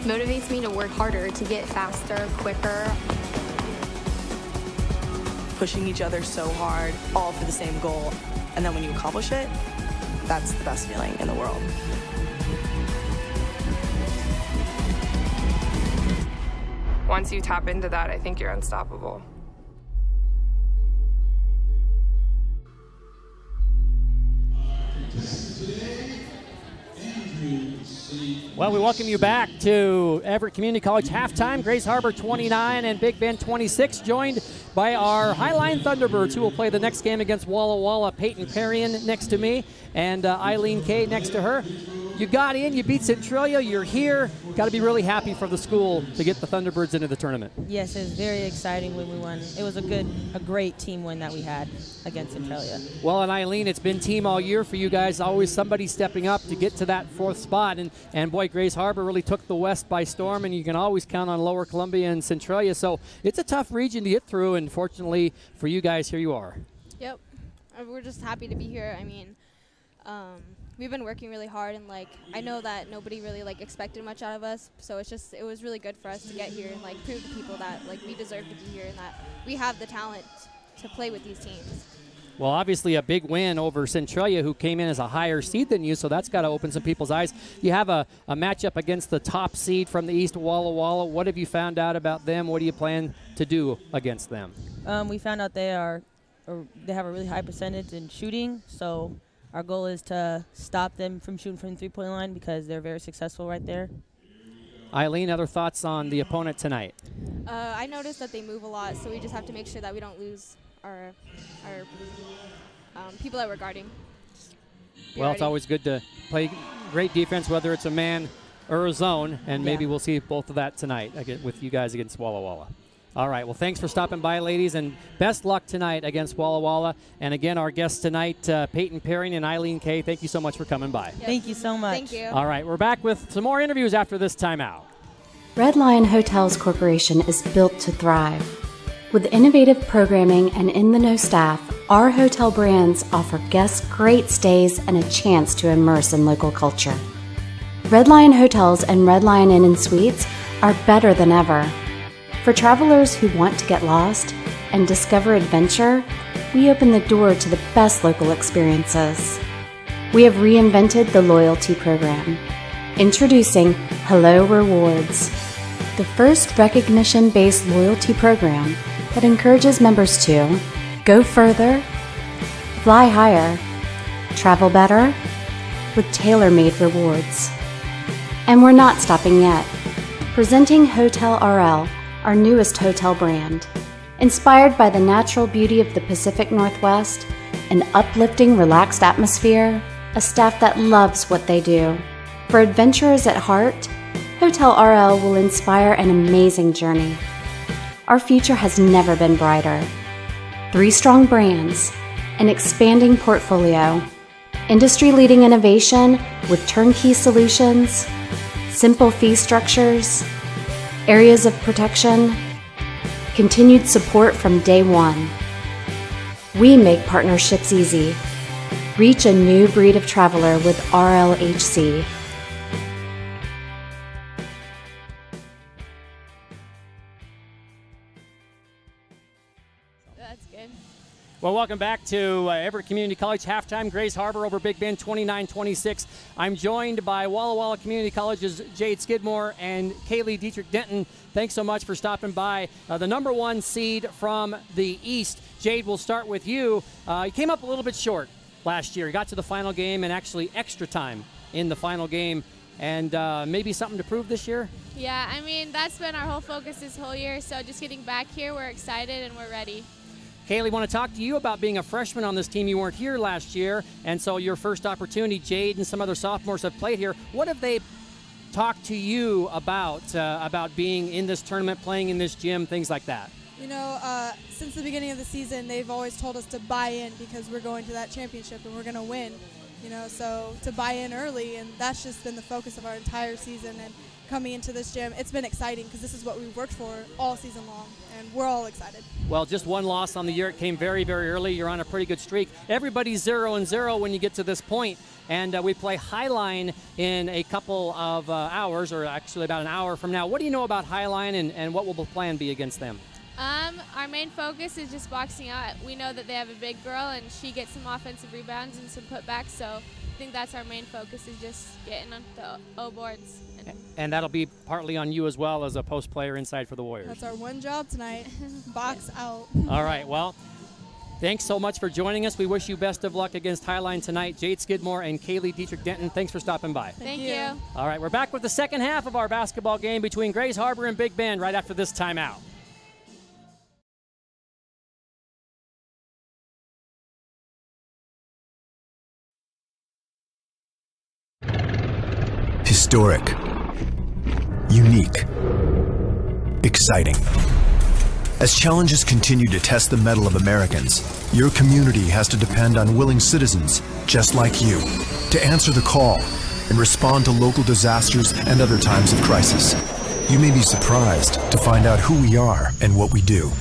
Motivates me to work harder, to get faster, quicker. Pushing each other so hard, all for the same goal. And then when you accomplish it, that's the best feeling in the world. Once you tap into that, I think you're unstoppable. Well, we welcome you back to Everett Community College halftime. Grace Harbor 29 and Big Bend 26, joined by our Highline Thunderbirds, who will play the next game against Walla Walla. Peyton Perrion next to me and Eileen Kay next to her. You got in, you beat Centralia, you're here. Got to be really happy for the school to get the Thunderbirds into the tournament. Yes, it was very exciting when we won. It was a great team win that we had against Centralia. Well, and Eileen, it's been team all year for you guys. Always somebody stepping up to get to that fourth spot. And boy, Grace Harbor really took the West by storm, and you can always count on Lower Columbia and Centralia. So it's a tough region to get through, and fortunately for you guys, here you are. Yep. We're just happy to be here. I mean, we've been working really hard, and I know that nobody really expected much out of us, so it was really good for us to get here and prove to people that we deserve to be here and that we have the talent to play with these teams. Well, obviously a big win over Centralia, who came in as a higher seed than you, so that's got to open some people's eyes. You have a matchup against the top seed from the East, Walla Walla. What have you found out about them? What do you plan to do against them? We found out they have a really high percentage in shooting, so our goal is to stop them from shooting from the three-point line because they're very successful right there. Eileen, other thoughts on the opponent tonight? I noticed that they move a lot, so we just have to make sure that we don't lose our people that we're guarding. Well, it's always good to play great defense, whether it's a man or a zone, and maybe we'll see both of that tonight with you guys against Walla Walla. All right, well, thanks for stopping by, ladies, and best luck tonight against Walla Walla. And again, our guests tonight, Peyton Perrion and Eileen Kay, thank you so much for coming by. Yep. Thank you so much. Thank you. All right, we're back with some more interviews after this timeout. Red Lion Hotels Corporation is built to thrive. With innovative programming and in-the-know staff, our hotel brands offer guests great stays and a chance to immerse in local culture. Red Lion Hotels and Red Lion Inn and Suites are better than ever. For travelers who want to get lost and discover adventure, we open the door to the best local experiences. We have reinvented the loyalty program. Introducing Hello Rewards, the first recognition-based loyalty program that encourages members to go further, fly higher, travel better, with tailor-made rewards. And we're not stopping yet. Presenting Hotel RL, our newest hotel brand. Inspired by the natural beauty of the Pacific Northwest, an uplifting, relaxed atmosphere, a staff that loves what they do. For adventurers at heart, Hotel RL will inspire an amazing journey. Our future has never been brighter. 3 strong brands, an expanding portfolio, industry-leading innovation with turnkey solutions, simple fee structures, areas of protection, continued support from day one. We make partnerships easy. Reach a new breed of traveler with RLHC. Well, welcome back to Everett Community College halftime. Grays Harbor over Big Bend 29-26. I'm joined by Walla Walla Community College's Jade Skidmore and Kaylee Dietrich Denton. Thanks so much for stopping by. The number 1 seed from the East. Jade, we'll start with you. You came up a little bit short last year. You got to the final game and actually extra time in the final game. And maybe something to prove this year? Yeah, I mean, that's been our whole focus this whole year. So just getting back here, we're excited and we're ready. Kaylee, want to talk to you about being a freshman on this team. You weren't here last year, and so your first opportunity. Jade and some other sophomores have played here. What have they talked to you about being in this tournament, playing in this gym, things like that? You know, since the beginning of the season, they've always told us to buy in because we're going to that championship and we're going to win. You know, so to buy in early, and that's just been the focus of our entire season. And coming into this gym, it's been exciting because this is what we've worked for all season long, and we're all excited. Well, just one loss on the year. It came very, very early. You're on a pretty good streak. Everybody's 0-0 when you get to this point, and we play Highline in a couple of hours, or actually about an hour from now. What do you know about Highline, and what will the plan be against them? Our main focus is just boxing out. We know that they have a big girl, and she gets some offensive rebounds and some putbacks, so I think that's our main focus, is just getting on the O boards. And that'll be partly on you as well as a post player inside for the Warriors. That's our one job tonight, box out. All right, well, thanks so much for joining us. We wish you best of luck against Highline tonight. Jade Skidmore and Kaylee Dietrich Denton, thanks for stopping by. Thank you. All right, we're back with the second half of our basketball game between Grays Harbor and Big Bend right after this timeout. Historic, unique, exciting. As challenges continue to test the mettle of Americans, your community has to depend on willing citizens just like you to answer the call and respond to local disasters and other times of crisis. You may be surprised to find out who we are and what we do.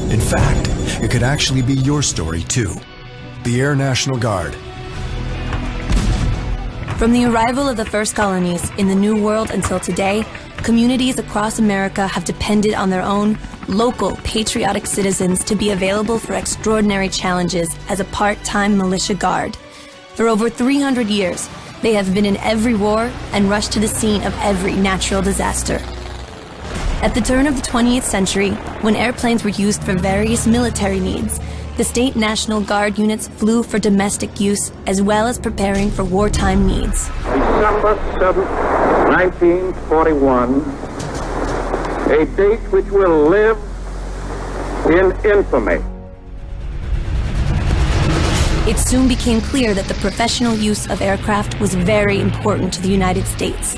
In fact, it could actually be your story too. The Air National Guard. From the arrival of the first colonies in the New World until today, communities across America have depended on their own local patriotic citizens to be available for extraordinary challenges as a part-time militia guard. For over 300 years, they have been in every war and rushed to the scene of every natural disaster. At the turn of the 20th century, when airplanes were used for various military needs, the state National Guard units flew for domestic use as well as preparing for wartime needs. December 7th, 1941, a date which will live in infamy. It soon became clear that the professional use of aircraft was very important to the United States.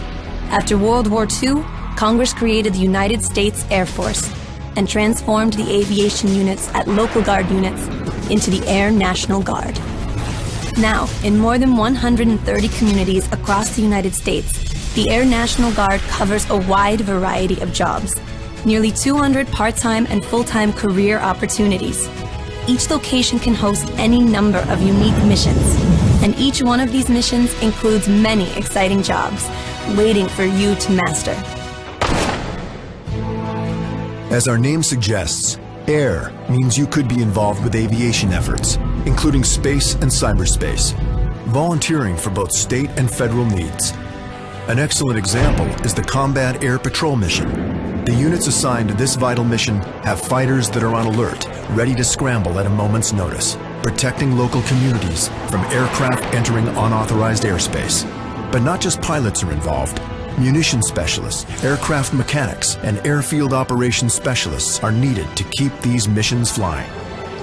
After World War II, Congress created the United States Air Force and transformed the aviation units at local guard units into the Air National Guard. Now, in more than 130 communities across the United States, the Air National Guard covers a wide variety of jobs, nearly 200 part-time and full-time career opportunities. Each location can host any number of unique missions, and each one of these missions includes many exciting jobs waiting for you to master. As our name suggests, air means you could be involved with aviation efforts, including space and cyberspace, volunteering for both state and federal needs. An excellent example is the Combat Air Patrol mission. The units assigned to this vital mission have fighters that are on alert, ready to scramble at a moment's notice, protecting local communities from aircraft entering unauthorized airspace. But not just pilots are involved. Munition specialists, aircraft mechanics, and airfield operations specialists are needed to keep these missions flying.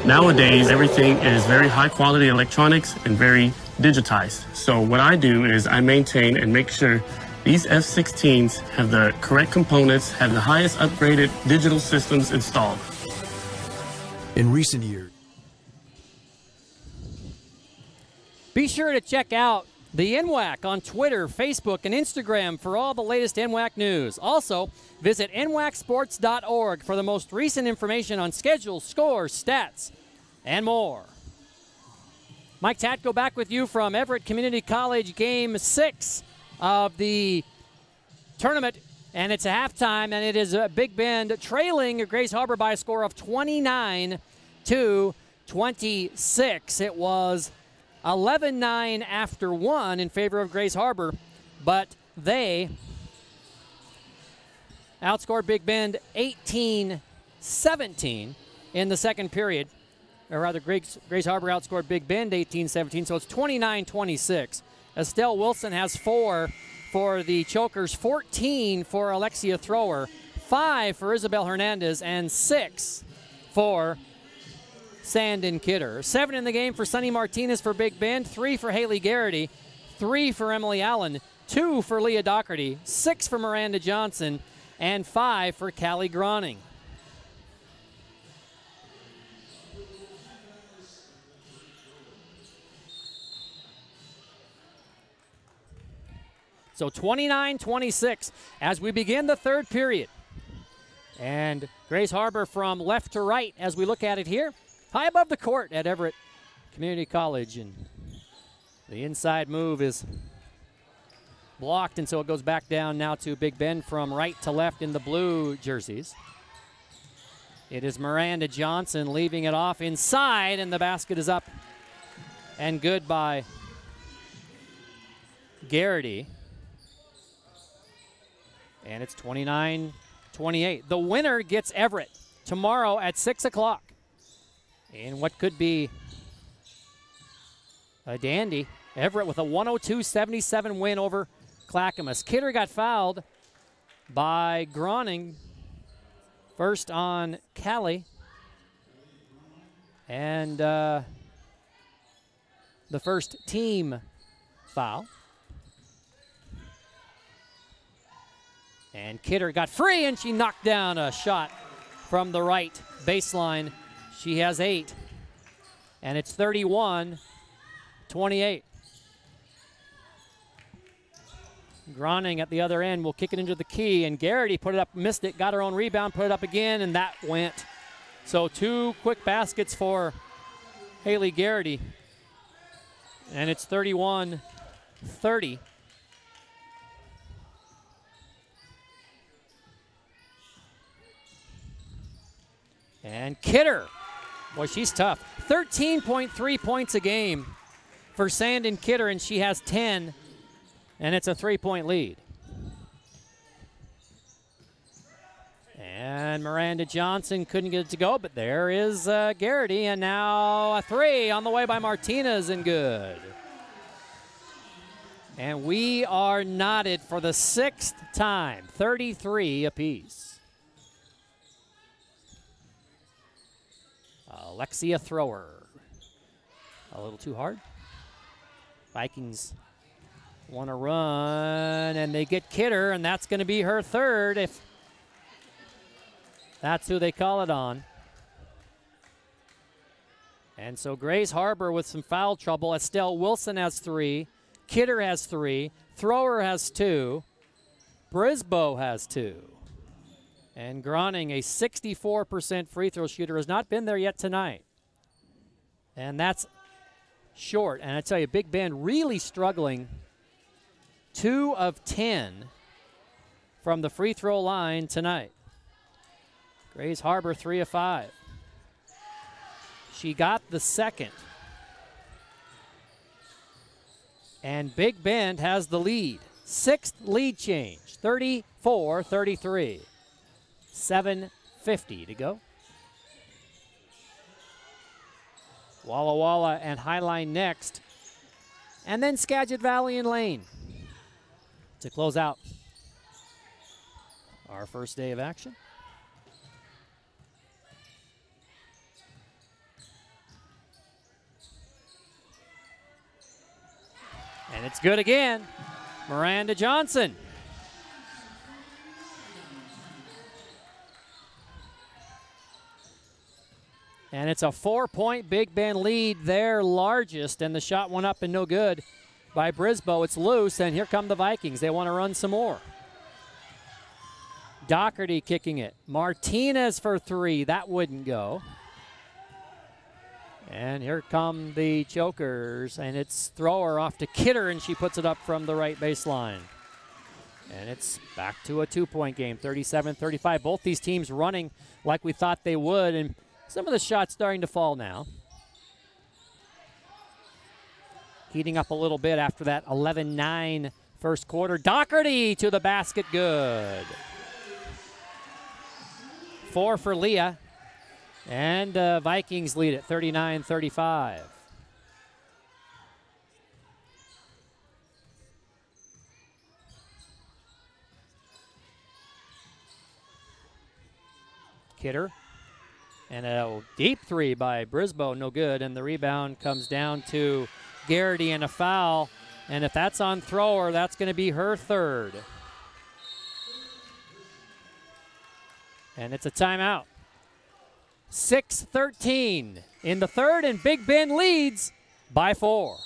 Nowadays, everything is very high quality electronics and very digitized. So what I do is I maintain and make sure these F-16s have the correct components, have the highest upgraded digital systems installed. In recent years, be sure to check out the NWAC on Twitter, Facebook, and Instagram for all the latest NWAC news. Also, visit nwacsports.org for the most recent information on schedules, scores, stats, and more. Mike Tatko back with you from Everett Community College Game 6 of the tournament, and it's a halftime, and it is Big Bend trailing Grays Harbor by a score of 29-21. 26. It was 11-9 after 1 in favor of Grays Harbor, but they outscored Big Bend 18-17 in the second period. Or rather, Grays Harbor outscored Big Bend 18-17, so it's 29-26. Estelle Wilson has 4 for the Chokers, 14 for Alexia Thrower, 5 for Isabel Hernandez, and 6 for Sandin Kidder. 7 in the game for Sunny Martinez for Big Bend, 3 for Haley Garrity, 3 for Emily Allen, 2 for Leah Doherty, 6 for Miranda Johnson, and 5 for Callie Groning. So 29-26 as we begin the third period. And Grays Harbor from left to right as we look at it here. High above the court at Everett Community College. And the inside move is blocked, and so it goes back down now to Big Bend from right to left in the blue jerseys. It is Miranda Johnson leaving it off inside, and the basket is up and good by Garrity. And it's 29-28. The winner gets Everett tomorrow at 6 o'clock in what could be a dandy. Everett with a 102-77 win over Clackamas. Kidder got fouled by Groning. First on Callie. And the first team foul. And Kidder got free, and she knocked down a shot from the right baseline. She has 8, and it's 31-28. Groning at the other end will kick it into the key, and Garrity put it up, missed it, got her own rebound, put it up again, and that went. So 2 quick baskets for Haley Garrity, and it's 31-30. And Kidder, boy, she's tough. 13.3 points a game for Sandin Kidder, and she has 10, and it's a 3-point lead. And Miranda Johnson couldn't get it to go, but there is Garrity, and now a 3 on the way by Martinez, and good. And we are knotted for the 6th time, 33 apiece. Alexia Thrower. A little too hard. Vikings want to run, and they get Kidder, and that's going to be her 3rd if that's who they call it on. And so Grays Harbor with some foul trouble. Estelle Wilson has 3. Kidder has 3. Thrower has 2. Brisboe has 2. And Groning, a 64% free throw shooter, has not been there yet tonight. And that's short. And I tell you, Big Bend really struggling. 2 of 10 from the free throw line tonight. Grays Harbor 3 of 5. She got the 2nd. And Big Bend has the lead. 6th lead change, 34-33. 7:50 to go. Walla Walla and Highline next. And then Skagit Valley and Lane to close out our first day of action. And it's good again. Miranda Johnson. And it's a 4-point Big Bend lead, their largest, and the shot went up and no good by Brisboe. It's loose, and here come the Vikings. They want to run some more. Doherty kicking it. Martinez for 3. That wouldn't go. And here come the Chokers, and it's Thrower off to Kidder, and she puts it up from the right baseline. And it's back to a 2-point game, 37-35. Both these teams running like we thought they would, and some of the shots starting to fall now. heating up a little bit after that 11-9 first quarter. Doherty to the basket, good. 4 for Leah. And Vikings lead it 39-35. Kidder. And a deep three by Brisboe, no good. And the rebound comes down to Garrity and a foul. And if that's on Thrower, that's going to be her third. And it's a timeout. 6:13 in the third, and Big Bend leads by 4.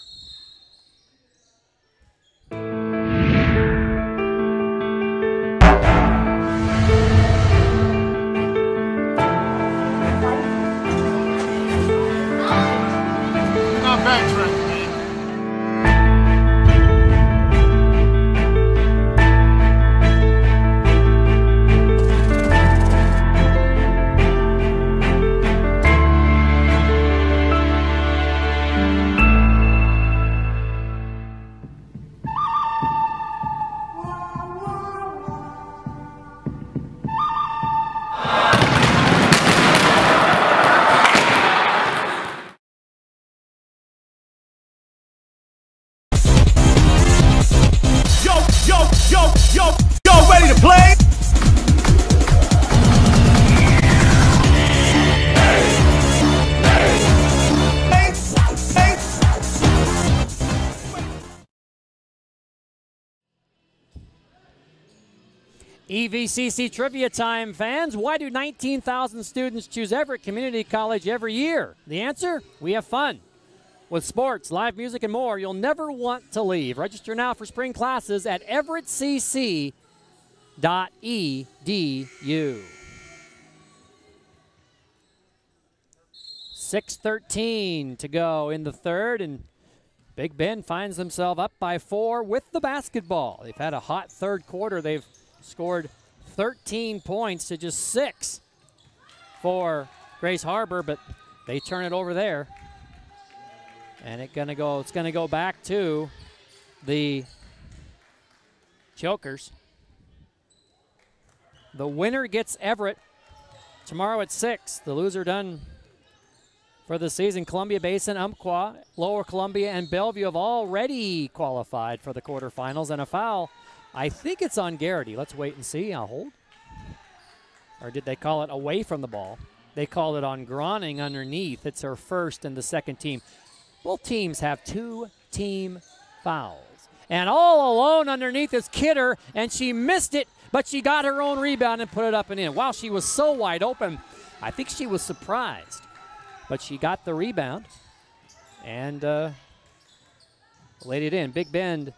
Not backtrack. Y'all ready to play? EVCC trivia time, fans. Why do 19,000 students choose Everett Community College every year? The answer? We have fun. With sports, live music, and more, you'll never want to leave. Register now for spring classes at everettcc.edu. 6:13 to go in the third, and Big Bend finds themselves up by 4 with the basketball. They've had a hot third quarter. They've scored 13 points to just 6 for Grace Harbor, but they turn it over there. And it's gonna go back to the Chokers. The winner gets Everett tomorrow at 6. The loser done for the season. Columbia Basin, Umpqua, Lower Columbia, and Bellevue have already qualified for the quarterfinals. And a foul, I think it's on Garrity. Let's wait and see. I'll hold. Or did they call it away from the ball? They called it on Groning underneath. It's her first and the second team. Both teams have 2 team fouls. And all alone underneath is Kidder, and she missed it, but she got her own rebound and put it up and in. Wow, she was so wide open. I think she was surprised, but she got the rebound and laid it in. Big Bend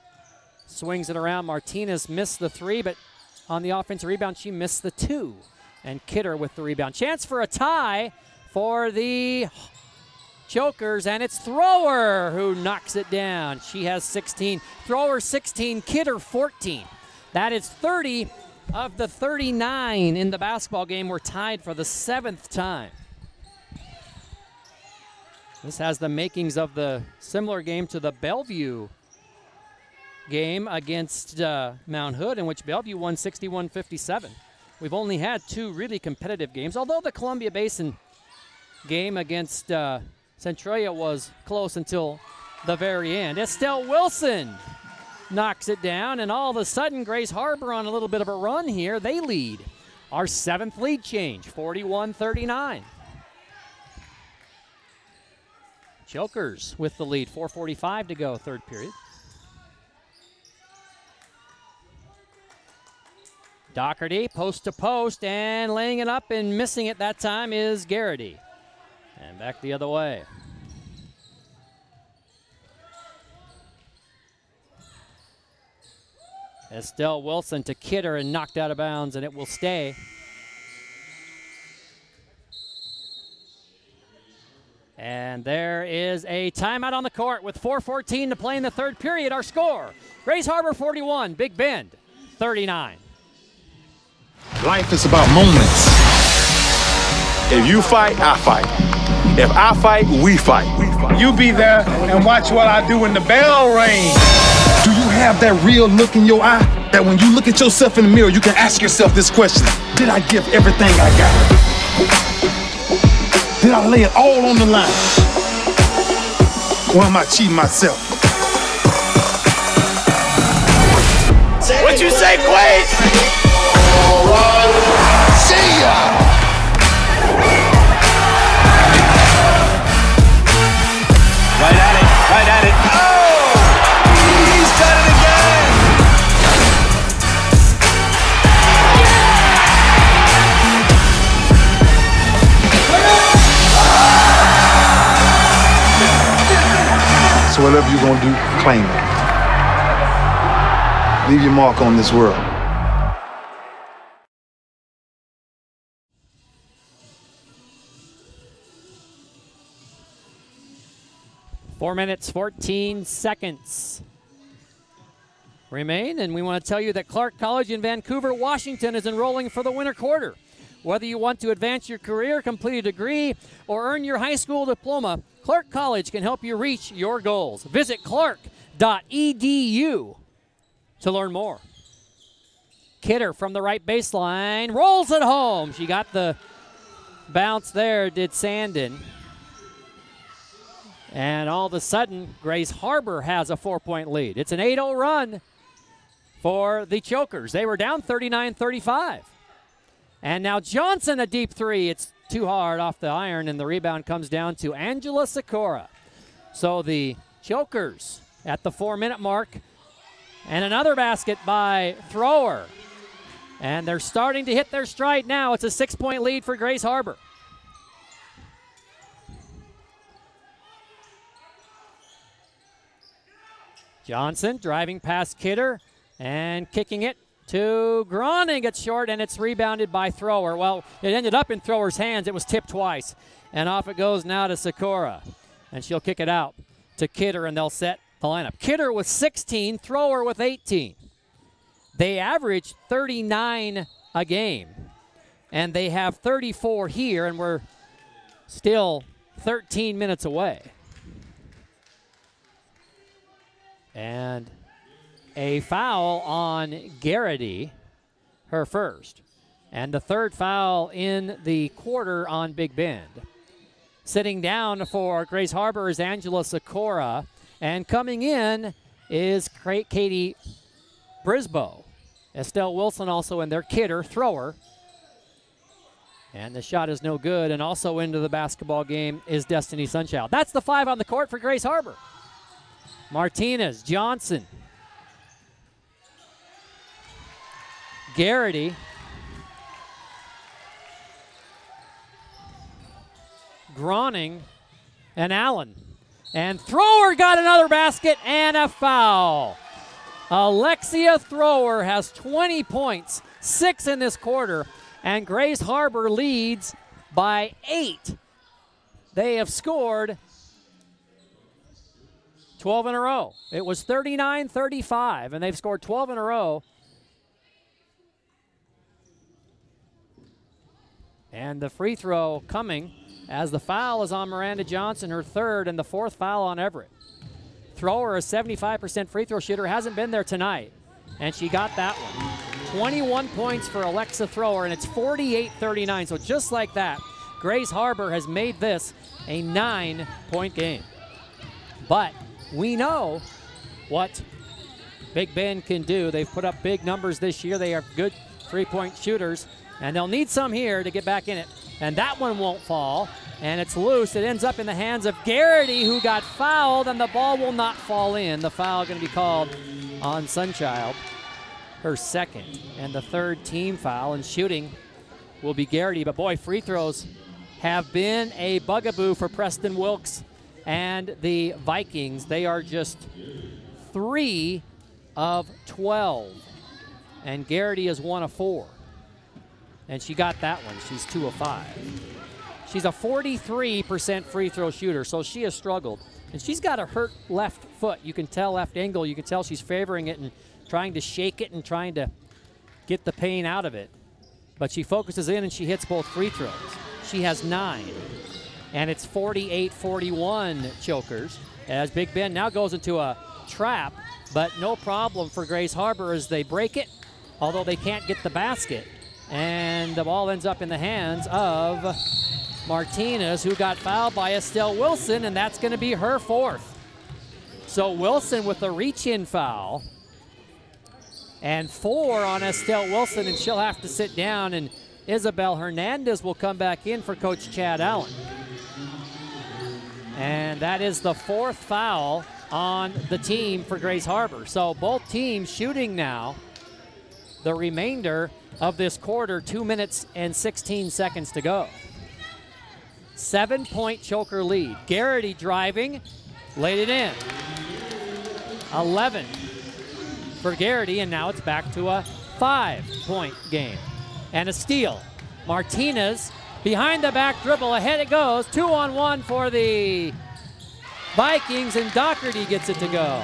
swings it around. Martinez missed the 3, but on the offensive rebound, she missed the 2. And Kidder with the rebound. Chance for a tie for the Chokers, and it's Thrower who knocks it down. She has 16. Thrower 16, Kidder 14. That is 30 of the 39 in the basketball game. We're tied for the 7th time. This has the makings of the similar game to the Bellevue game against Mount Hood, in which Bellevue won 61-57. We've only had 2 really competitive games, although the Columbia Basin game against Centralia was close until the very end. Estelle Wilson knocks it down, and all of a sudden Grace Harbor on a little bit of a run here. They lead. Our 7th lead change, 41-39. Chokers with the lead, 4:45 to go, third period. Doherty, post to post, and laying it up and missing it that time is Garrity. And back the other way. Estelle Wilson to Kidder and knocked out of bounds, and it will stay. And there is a timeout on the court with 4:14 to play in the third period. Our score, Grace Harbor 41, Big Bend 39. Life is about moments. If you fight, I fight. If I fight, we fight. You be there and watch what I do when the bell rings. Do you have that real look in your eye that when you look at yourself in the mirror, you can ask yourself this question: did I give everything I got? Did I lay it all on the line? Or am I cheating myself? What you say, Quaid? See ya! Right at it. Oh! He's done it again! So whatever you're gonna do, claim it. Leave your mark on this world. Four minutes, 14 seconds remain, and we want to tell you that Clark College in Vancouver, Washington is enrolling for the winter quarter. Whether you want to advance your career, complete a degree, or earn your high school diploma, Clark College can help you reach your goals. Visit clark.edu to learn more. Kidder from the right baseline rolls it home. She got the bounce there, did Sandin. And all of a sudden, Grace Harbor has a 4-point lead. It's an 8-0 run for the Chokers. They were down 39-35. And now Johnson, a deep three. It's too hard off the iron, and the rebound comes down to Angela Sikora. So the Chokers at the 4-minute mark. And another basket by Thrower. And they're starting to hit their stride now. It's a 6-point lead for Grace Harbor. Johnson driving past Kidder and kicking it to Groning. It's short, and it's rebounded by Thrower. Well, it ended up in Thrower's hands. It was tipped twice. And off it goes now to Sikora. And she'll kick it out to Kidder, and they'll set the lineup. Kidder with 16, Thrower with 18. They average 39 a game. And they have 34 here, and we're still 13 minutes away. And a foul on Garrity, her first. And the third foul in the quarter on Big Bend. Sitting down for Grace Harbor is Angela Sikora. And coming in is Katie Brisboe. Estelle Wilson also in there. Kidder, Thrower. And the shot is no good. And also into the basketball game is Destiny Sunchild. That's the 5 on the court for Grace Harbor. Martinez, Johnson, Garrity, Groning, and Allen. And Thrower got another basket and a foul. Alexia Thrower has 20 points, 6 in this quarter, and Grace Harbor leads by 8. They have scored 12 in a row. It was 39-35, and they've scored 12 in a row. And the free throw coming as the foul is on Miranda Johnson, her third, and the 4th foul on Everett. Thrower, a 75% free throw shooter, hasn't been there tonight, and she got that one. 21 points for Alexa Thrower, and it's 48-39. So just like that, Grace Harbor has made this a 9-point game. But we know what Big Bend can do. They've put up big numbers this year. They are good three-point shooters, and they'll need some here to get back in it. And that one won't fall, and it's loose. It ends up in the hands of Garrity, who got fouled, and the ball will not fall in. The foul going to be called on Sunchild, her second, and the 3rd team foul. And shooting will be Garrity. But boy, free throws have been a bugaboo for Preston Wilkes and the Vikings. They are just 3 of 12. And Garrity is 1 of 4. And she got that one. She's 2 of 5. She's a 43% free throw shooter, so she has struggled. And she's got a hurt left foot. You can tell, left angle. You can tell she's favoring it and trying to shake it and trying to get the pain out of it. But she focuses in and she hits both free throws. She has 9. and it's 48-41 Chokers, as Big Bend now goes into a trap, but no problem for Grace Harbor as they break it, although they can't get the basket. And the ball ends up in the hands of Martinez, who got fouled by Estelle Wilson, and that's going to be her 4th. So Wilson with a reach-in foul, and 4 on Estelle Wilson, and she'll have to sit down, and Isabel Hernandez will come back in for Coach Chad Allen. And that is the 4th foul on the team for Grace Harbor. So both teams shooting now the remainder of this quarter, 2 minutes and 16 seconds to go. 7-point Choker lead. Garrity driving, laid it in. 11 for Garrity, and now it's back to a 5-point game. And a steal. Martinez behind the back dribble, ahead it goes. 2-on-1 for the Vikings, and Doherty gets it to go.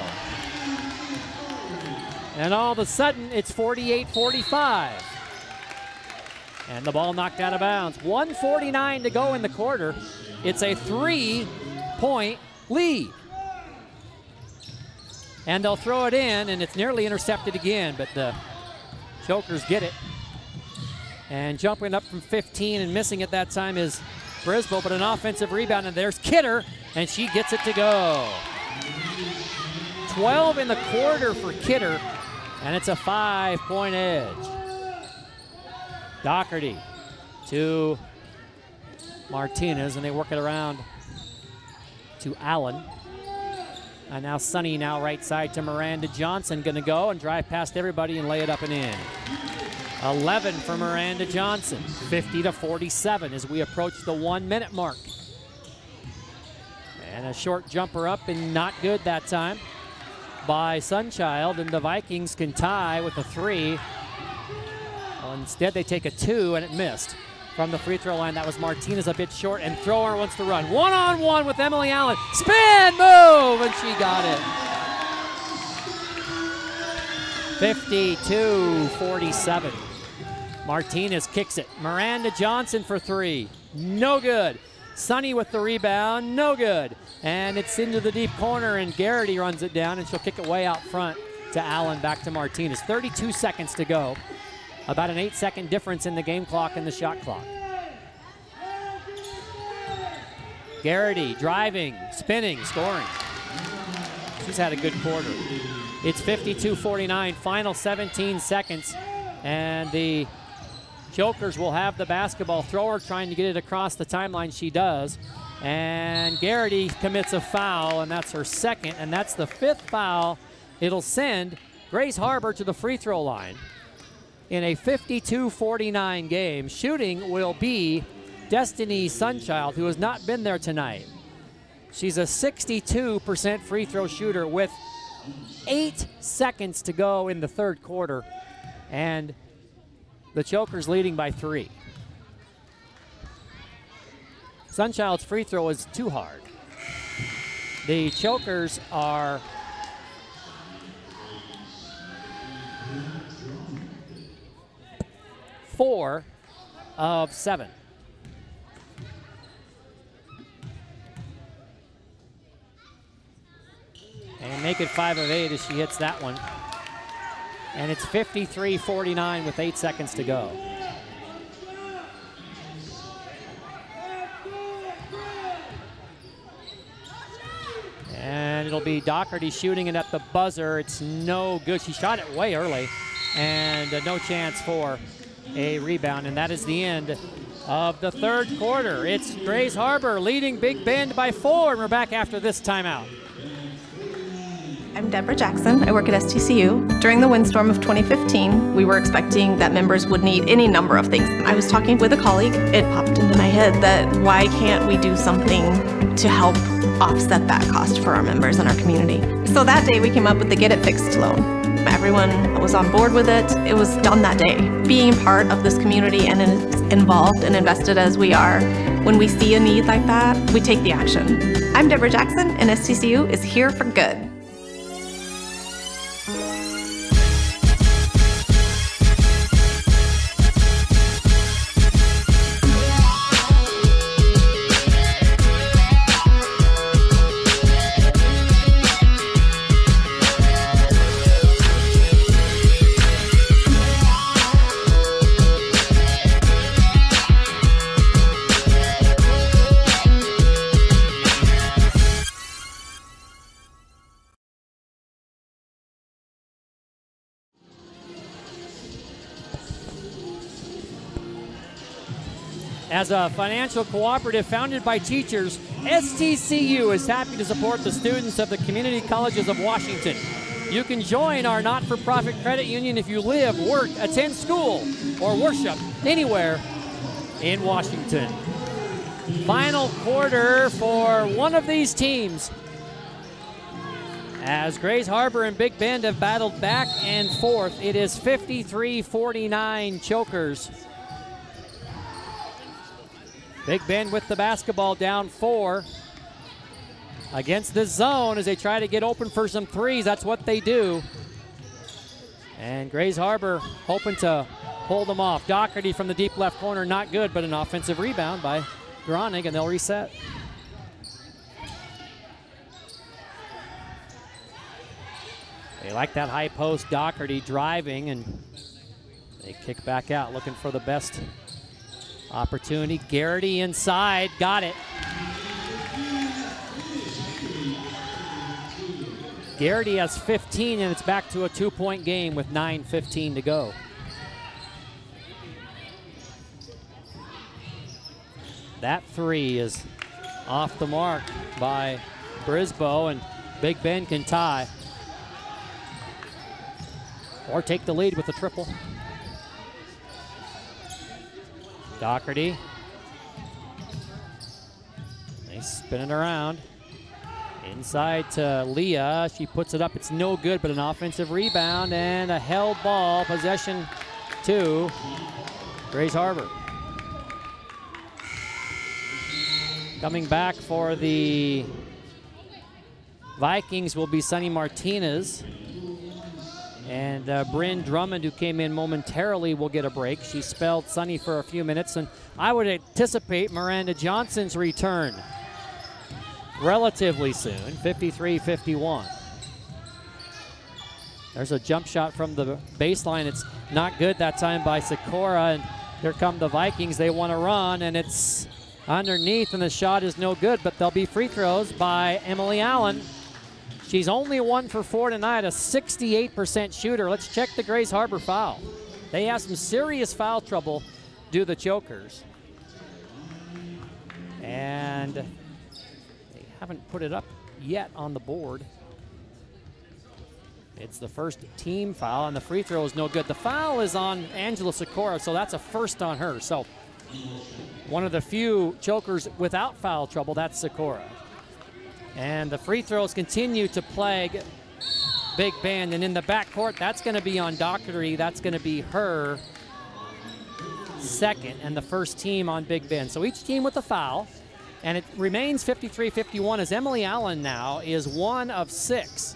And all of a sudden, it's 48-45. And the ball knocked out of bounds. 1:49 to go in the quarter. It's a 3-point lead. And they'll throw it in, and it's nearly intercepted again, but the Chokers get it. And jumping up from 15 and missing it that time is Brisboe, but an offensive rebound, and there's Kidder, and she gets it to go. 12 in the quarter for Kidder, and it's a 5-point edge. Doherty to Martinez, and they work it around to Allen. And now Sunny now right side to Miranda Johnson, gonna go and drive past everybody and lay it up and in. 11 for Miranda Johnson, 50-47 as we approach the 1-minute mark. And a short jumper up and not good that time by Sunchild, and the Vikings can tie with a 3. Well, instead they take a 2, and it missed. From the free throw line, that was Martinez a bit short, and Thrower wants to run. 1-on-1 with Emily Allen. Spin move, and she got it. 52-47. Martinez kicks it. Miranda Johnson for 3. No good. Sunny with the rebound. No good. And it's into the deep corner, and Garrity runs it down, and she'll kick it way out front to Allen, back to Martinez. 32 seconds to go. About an 8-second difference in the game clock and the shot clock. Garrity driving, spinning, scoring. She's had a good quarter. It's 52-49, final 17 seconds, and the Chokers will have the basketball. Thrower trying to get it across the timeline. She does. And Garrity commits a foul, and that's her 2nd, and that's the 5th foul. It'll send Grace Harbor to the free throw line. In a 52-49 game, shooting will be Destiny Sunchild, who has not been there tonight. She's a 62% free throw shooter with 8 seconds to go in the 3rd quarter, and the Chokers leading by 3. Sunchild's free throw is too hard. The Chokers are four of 7. And make it 5 of 8 as she hits that one. And it's 53-49 with 8 seconds to go. And it'll be Doherty shooting it at the buzzer. It's no good. She shot it way early, and no chance for a rebound. And that is the end of the 3rd quarter. It's Grace Harbor leading Big Bend by 4, and we're back after this timeout. I'm Deborah Jackson. I work at STCU. During the windstorm of 2015, we were expecting that members would need any number of things. I was talking with a colleague. It popped into my head that why can't we do something to help offset that cost for our members and our community? So that day we came up with the Get It Fixed loan. Everyone was on board with it. It was done that day. Being part of this community and involved and invested as we are, when we see a need like that, we take the action. I'm Deborah Jackson, and STCU is here for good. As a financial cooperative founded by teachers, STCU is happy to support the students of the community colleges of Washington. You can join our not-for-profit credit union if you live, work, attend school, or worship anywhere in Washington. Final quarter for one of these teams, as Grays Harbor and Big Bend have battled back and forth. It is 53-49 Chokers. Big Bend with the basketball, down 4 against the zone as they try to get open for some threes. That's what they do. And Grays Harbor hoping to hold them off. Doherty from the deep left corner, not good, but an offensive rebound by Gronig, and they'll reset. They like that high post. Doherty driving, and they kick back out, looking for the best opportunity. Garrity inside, got it. Garrity has 15, and it's back to a 2-point game with 9:15 to go. That three is off the mark by Brisboe, and Big Bend can tie or take the lead with a triple. Doherty. They spin it around. Inside to Leah. She puts it up. It's no good, but an offensive rebound and a held ball. Possession to Grays Harbor. Coming back for the Vikings will be Sunny Martinez. And Bryn Drummond, who came in momentarily, will get a break. She spelled Sunny for a few minutes, and I would anticipate Miranda Johnson's return relatively soon, 53-51. There's a jump shot from the baseline. It's not good that time by Sikora, and here come the Vikings. They want to run, and it's underneath, and the shot is no good, but there'll be free throws by Emily Allen. She's only 1 for 4 tonight, a 68% shooter. Let's check the Grays Harbor foul. They have some serious foul trouble, do the Chokers. And they haven't put it up yet on the board. It's the first team foul, and the free throw is no good. The foul is on Angela Sikora, so that's a first on her. So one of the few Chokers without foul trouble, that's Sikora. And the free throws continue to plague Big Bend. And in the backcourt, that's going to be on Doherty. That's going to be her second and the first team on Big Bend. So each team with a foul. And it remains 53-51 as Emily Allen now is 1 of 6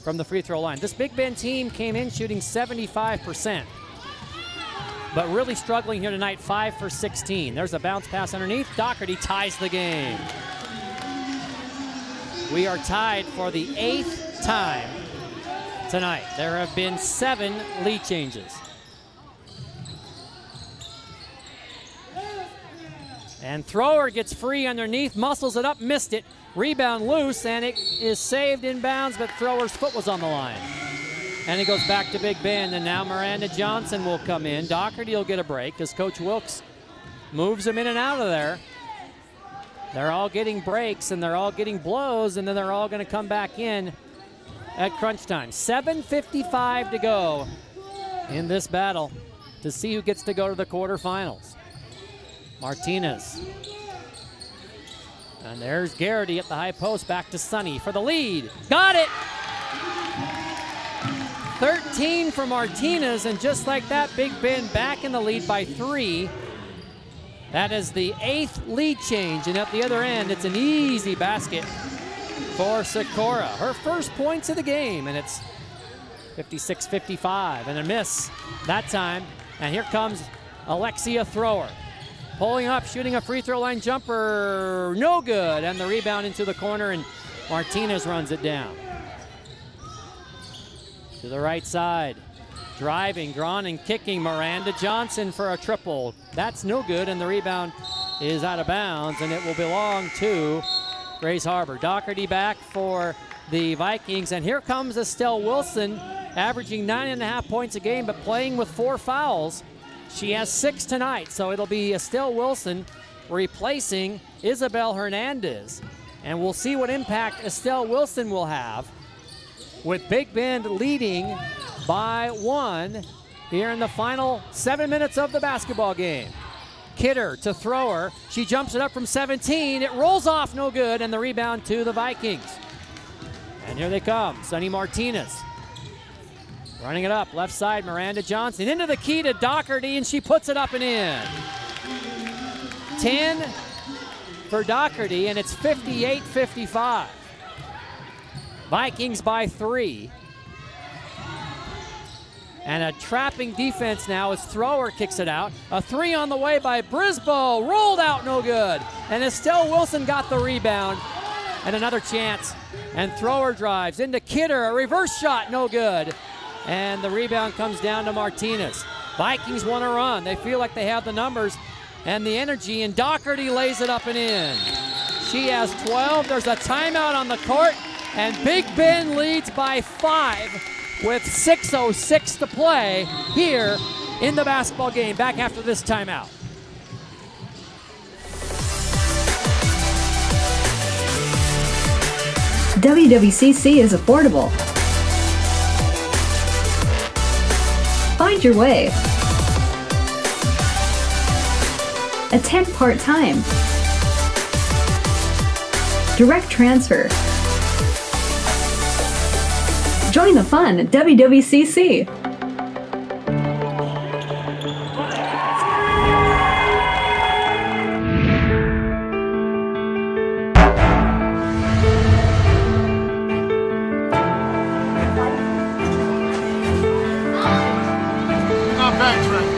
from the free throw line. This Big Bend team came in shooting 75%. But really struggling here tonight, 5 for 16. There's a bounce pass underneath. Doherty ties the game. We are tied for the 8th time tonight. There have been 7 lead changes. And Thrower gets free underneath, muscles it up, missed it. Rebound loose, and it is saved in bounds, but Thrower's foot was on the line. And it goes back to Big Bend, and now Miranda Johnson will come in. Doherty will get a break as Coach Wilkes moves him in and out of there. They're all getting breaks, and they're all getting blows, and then they're all going to come back in at crunch time. 7:55 to go in this battle to see who gets to go to the quarterfinals. Martinez. And there's Garrity at the high post, back to Sunny for the lead. Got it! 13 for Martinez, and just like that, Big Bend back in the lead by 3. That is the 8th lead change, and at the other end, it's an easy basket for Sikora. Her first points of the game, and it's 56-55, and a miss that time. And here comes Alexia Thrower. Pulling up, shooting a free throw line jumper, no good, and the rebound into the corner, and Martinez runs it down. To the right side. Driving, drawn, and kicking Miranda Johnson for a triple. That's no good, and the rebound is out of bounds, and it will belong to Grays Harbor. Doherty back for the Vikings, and here comes Estelle Wilson, averaging 9.5 points a game, but playing with 4 fouls. She has 6 tonight, so it'll be Estelle Wilson replacing Isabel Hernandez. And we'll see what impact Estelle Wilson will have, with Big Bend leading by 1 here in the final 7 minutes of the basketball game. Kidder to thrower. She jumps it up from 17. It rolls off, no good, and the rebound to the Vikings. And here they come, Sunny Martinez. Running it up, left side, Miranda Johnson. Into the key to Doherty, and she puts it up and in. 10 for Doherty, and it's 58-55. Vikings by 3. And a trapping defense now as Thrower kicks it out. A 3 on the way by Brisboe. Rolled out, no good. And Estelle Wilson got the rebound. And another chance. And Thrower drives into Kidder. A reverse shot, no good. And the rebound comes down to Martinez. Vikings want to run. They feel like they have the numbers and the energy. And Doherty lays it up and in. She has 12. There's a timeout on the court. And Big Bend leads by 5. With 6:06 to play here in the basketball game. Back after this timeout. WWCC is affordable. Find your way. Attend part-time. Direct transfer. Join the fun at WWCC. Not backtrack.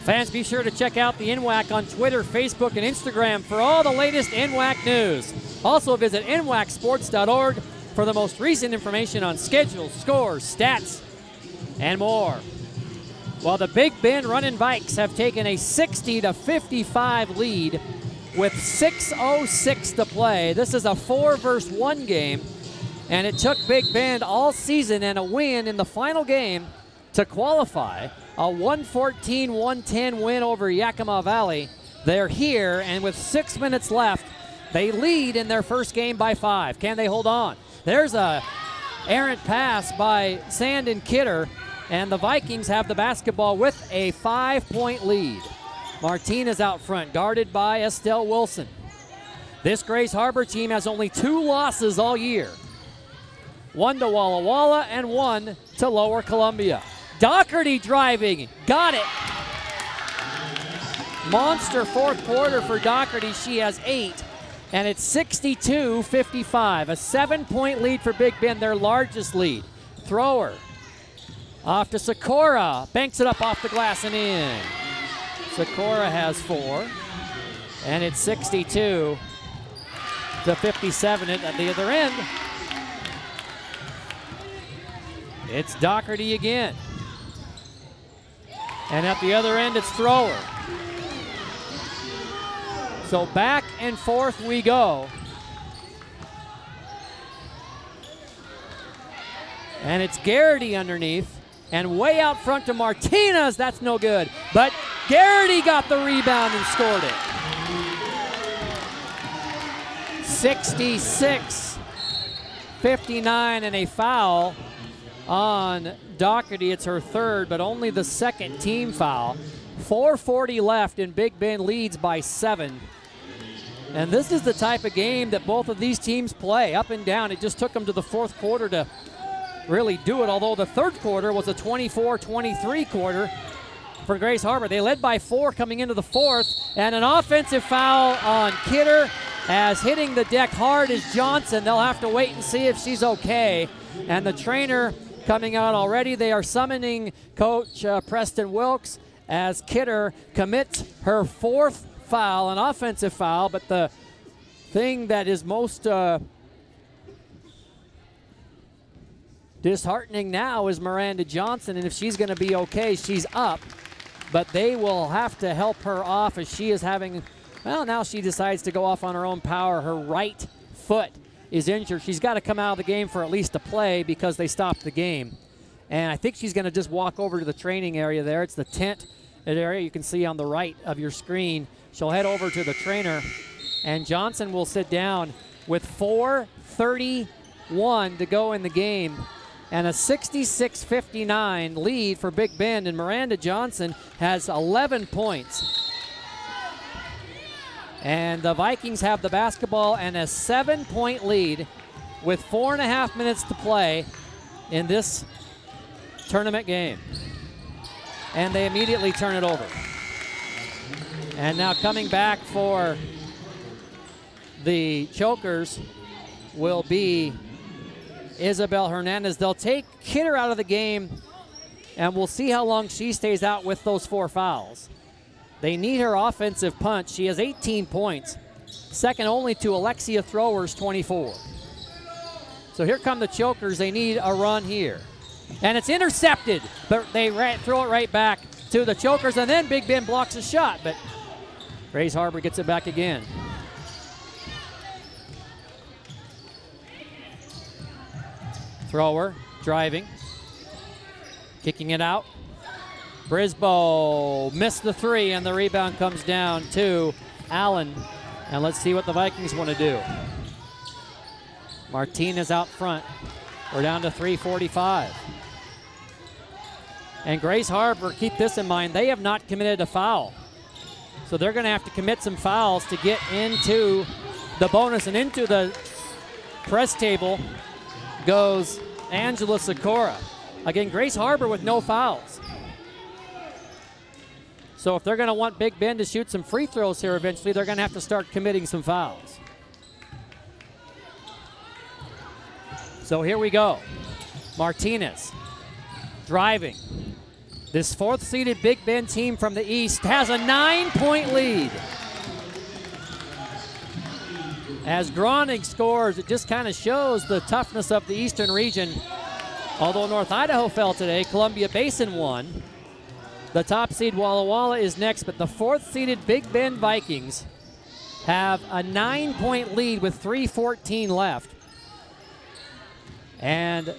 Fans, be sure to check out the NWAC on Twitter, Facebook, and Instagram for all the latest NWAC news. Also visit nwacsports.org for the most recent information on schedules, scores, stats, and more. Well, the Big Bend Runnin' Vikes have taken a 60-55 lead with 6:06 to play. This is a 4-versus-1 game, and it took Big Bend all season and a win in the final game to qualify. A 114-110 win over Yakima Valley. They're here, and with 6 minutes left, they lead in their first game by 5. Can they hold on? There's a errant pass by Sandon Kidder, and the Vikings have the basketball with a 5-point lead. Martinez out front, guarded by Estelle Wilson. This Grace Harbor team has only 2 losses all year. 1 to Walla Walla and 1 to Lower Columbia. Doherty driving, got it. Monster fourth quarter for Doherty. She has 8, and it's 62-55. A 7-point lead for Big Bend, their largest lead. Thrower off to Sikora, banks it up off the glass and in. Sikora has 4, and it's 62-57 at the other end. It's Doherty again. And at the other end, it's Thrower. So back and forth we go. And it's Garrity underneath. And way out front to Martinez. That's no good. But Garrity got the rebound and scored it. 66-59, and a foul on Doherty. It's her third, but only the second team foul. 4:40 left, and Big Bend leads by 7. And this is the type of game that both of these teams play, up and down. It just took them to the fourth quarter to really do it, although the third quarter was a 24-23 quarter for Grace Harbor. They led by 4 coming into the fourth, and an offensive foul on Kidder, as hitting the deck hard is Johnson. They'll have to wait and see if she's okay. And the trainer coming out already. They are summoning Coach Preston Wilkes as Kidder commits her 4th foul, an offensive foul. But the thing that is most Disheartening now is Miranda Johnson, and if she's going to be okay, she's up. But they will have to help her off as she is having, well, now she decides to go off on her own power. Her right foot is injured. She's got to come out of the game for at least a play because they stopped the game. And I think she's going to just walk over to the training area there. It's the tent area you can see on the right of your screen. She'll head over to the trainer, and Johnson will sit down with 4:31 to go in the game. And a 66-59 lead for Big Bend, and Miranda Johnson has 11 points. And the Vikings have the basketball and a 7-point lead with 4.5 minutes to play in this tournament game. And they immediately turn it over. And now coming back for the Chokers will be Isabel Hernandez. They'll take Kidder out of the game, and we'll see how long she stays out with those 4 fouls. They need her offensive punch. She has 18 points, second only to Alexia Thrower's 24. So here come the Chokers. They need a run here. And it's intercepted, but they throw it right back to the Chokers, and then Big Bend blocks a shot, but Grace Harbor gets it back again. Thrower, driving, kicking it out. Brisboe missed the 3, and the rebound comes down to Allen. And let's see what the Vikings want to do. Martinez out front. We're down to 3:45. And Grace Harbor, keep this in mind, they have not committed a foul. So they're going to have to commit some fouls to get into the bonus, and into the press table goes Angela Sikora. Again, Grace Harbor with no fouls. So if they're going to want Big Bend to shoot some free throws here eventually, they're going to have to start committing some fouls. So here we go. Martinez driving. This 4th-seeded Big Bend team from the East has a 9-point lead. As Groning scores, it just kind of shows the toughness of the Eastern region. Although North Idaho fell today, Columbia Basin won. The top seed Walla Walla is next, but the 4th-seeded Big Bend Vikings have a 9-point lead with 3:14 left. And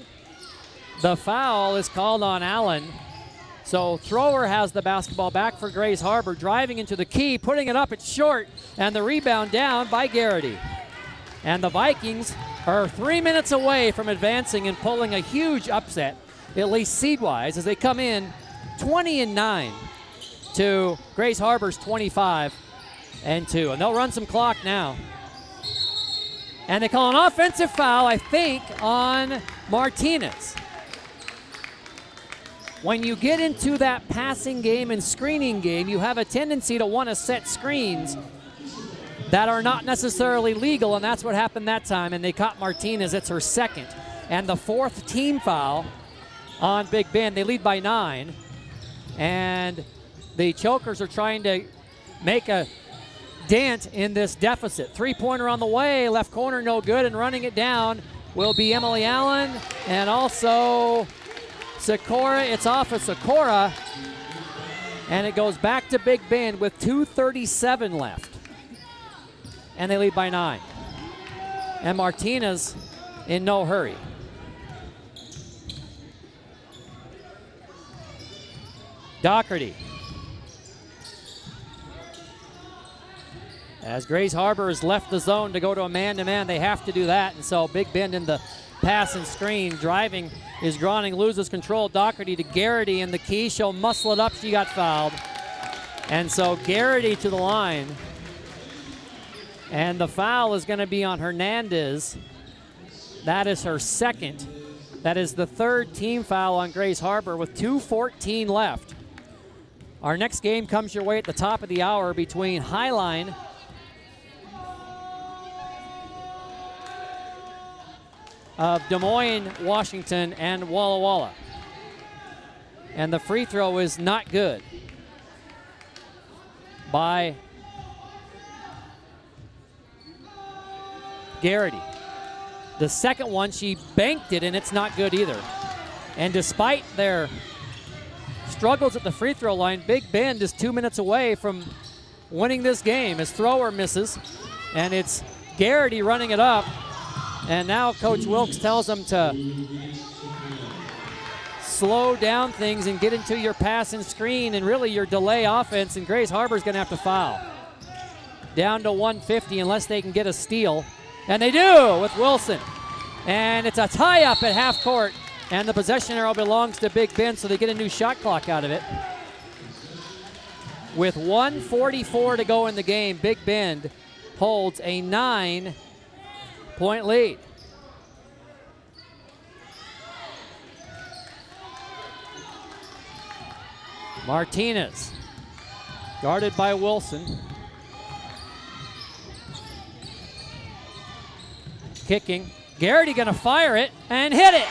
the foul is called on Allen. So Thrower has the basketball back for Grace Harbor, driving into the key, putting it up, it's short, and the rebound down by Garrity. And the Vikings are 3 minutes away from advancing and pulling a huge upset, at least seed-wise, as they come in 20-9 to Grace Harbor's 25-2. And they'll run some clock now. And they call an offensive foul, I think, on Martinez. When you get into that passing game and screening game, you have a tendency to want to set screens that are not necessarily legal, and that's what happened that time, and they caught Martinez. It's her second. And the 4th team foul on Big Bend. They lead by 9. And the Chokers are trying to make a dent in this deficit. 3-pointer on the way, left corner no good, and running it down will be Emily Allen and also Sikora. It's off of Sikora, and it goes back to Big Bend with 2:37 left. And they lead by 9. And Martinez in no hurry. Doherty. As Grace Harbor has left the zone to go to a man-to-man, they have to do that. And so Big Bend in the pass and screen. Driving is Groning, loses control. Doherty to Garrity in the key. She'll muscle it up. She got fouled. And so Garrity to the line. And the foul is going to be on Hernandez. That is her second. That is the 3rd team foul on Grace Harbor with 2:14 left. Our next game comes your way at the top of the hour between Highline of Des Moines, Washington, and Walla Walla. And the free throw is not good by Garrity. The second one, she banked it, and it's not good either. And despite their struggles at the free throw line, Big Bend is 2 minutes away from winning this game as thrower misses. And it's Garrity running it up. And now Coach Wilkes tells them to slow down things and get into your pass and screen and really your delay offense, and Grace Harbor's going to have to foul. Down to 150 unless they can get a steal. And they do with Wilson. And it's a tie-up at half court, and the possession arrow belongs to Big Bend, so they get a new shot clock out of it. With 1:44 to go in the game, Big Bend holds a 9-point lead. Martinez, guarded by Wilson. Kicking. Garrity going to fire it and hit it.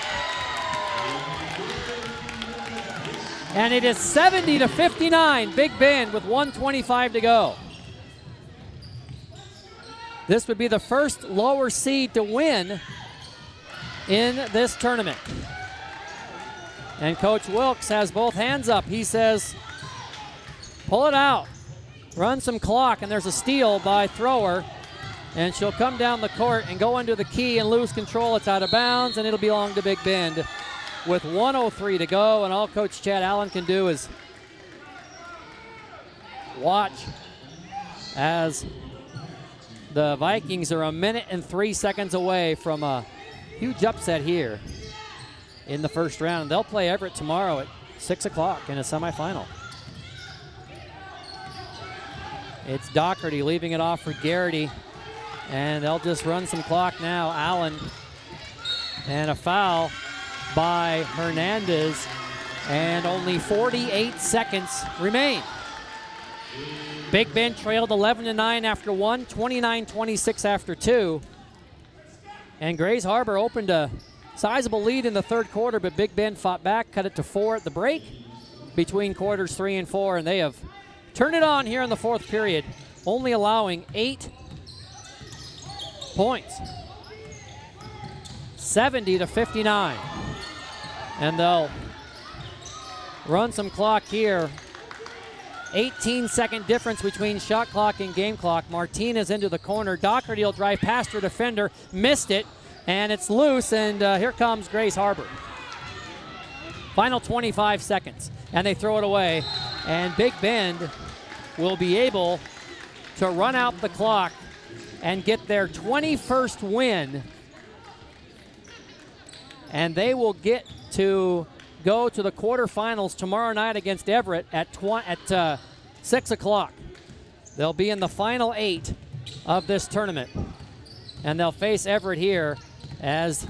And it is 70-59, Big Bend with 1:25 to go. This would be the first lower seed to win in this tournament. And Coach Wilkes has both hands up. He says, pull it out, run some clock, and there's a steal by Thrower. And she'll come down the court and go under the key and lose control. It's out of bounds, and it'll belong to Big Bend with 1:03 to go. And all Coach Chad Allen can do is watch as the Vikings are 1 minute and 3 seconds away from a huge upset here in the first round. They'll play Everett tomorrow at 6 o'clock in a semifinal. It's Doherty leaving it off for Garrity, and they'll just run some clock now. Allen, and a foul by Hernandez, and only 48 seconds remain. Big Bend trailed 11-9 after one, 29-26 after two. And Grays Harbor opened a sizable lead in the third quarter, but Big Bend fought back, cut it to 4 at the break between quarters 3 and 4, and they have turned it on here in the fourth period, only allowing 8 points. 70-59. And they'll run some clock here. 18-second difference between shot clock and game clock. Martinez into the corner. Doherty will drive past her defender. Missed it, and it's loose, and here comes Grace Harbor. Final 25 seconds, and they throw it away. And Big Bend will be able to run out the clock and get their 21st win. And they will get to go to the quarterfinals tomorrow night against Everett at 6 o'clock. They'll be in the final 8 of this tournament. And they'll face Everett here as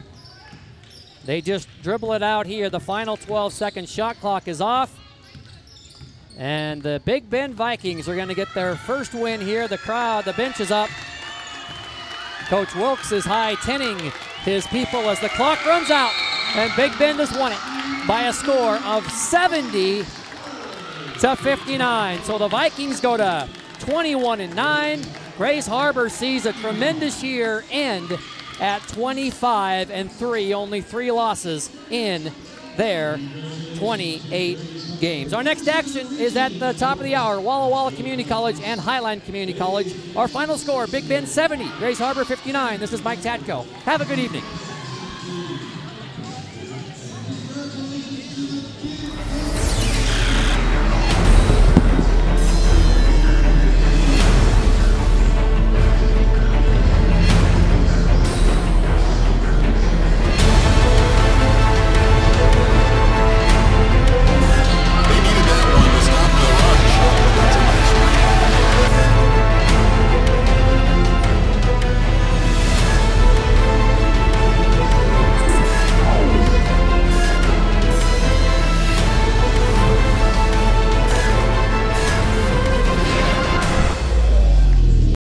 they just dribble it out here. The final 12 seconds. Shot clock is off. And the Big Bend Vikings are going to get their first win here. The crowd, the bench is up. Coach Wilkes is high-tenning his people as the clock runs out. And Big Bend has won it by a score of 70-59. So the Vikings go to 21-9. Grays Harbor sees a tremendous year end at 25-3. Only 3 losses in their 28 games. Our next action is at the top of the hour. Walla Walla Community College and Highline Community College. Our final score, Big Bend 70, Grays Harbor 59. This is Mike Tatko. Have a good evening.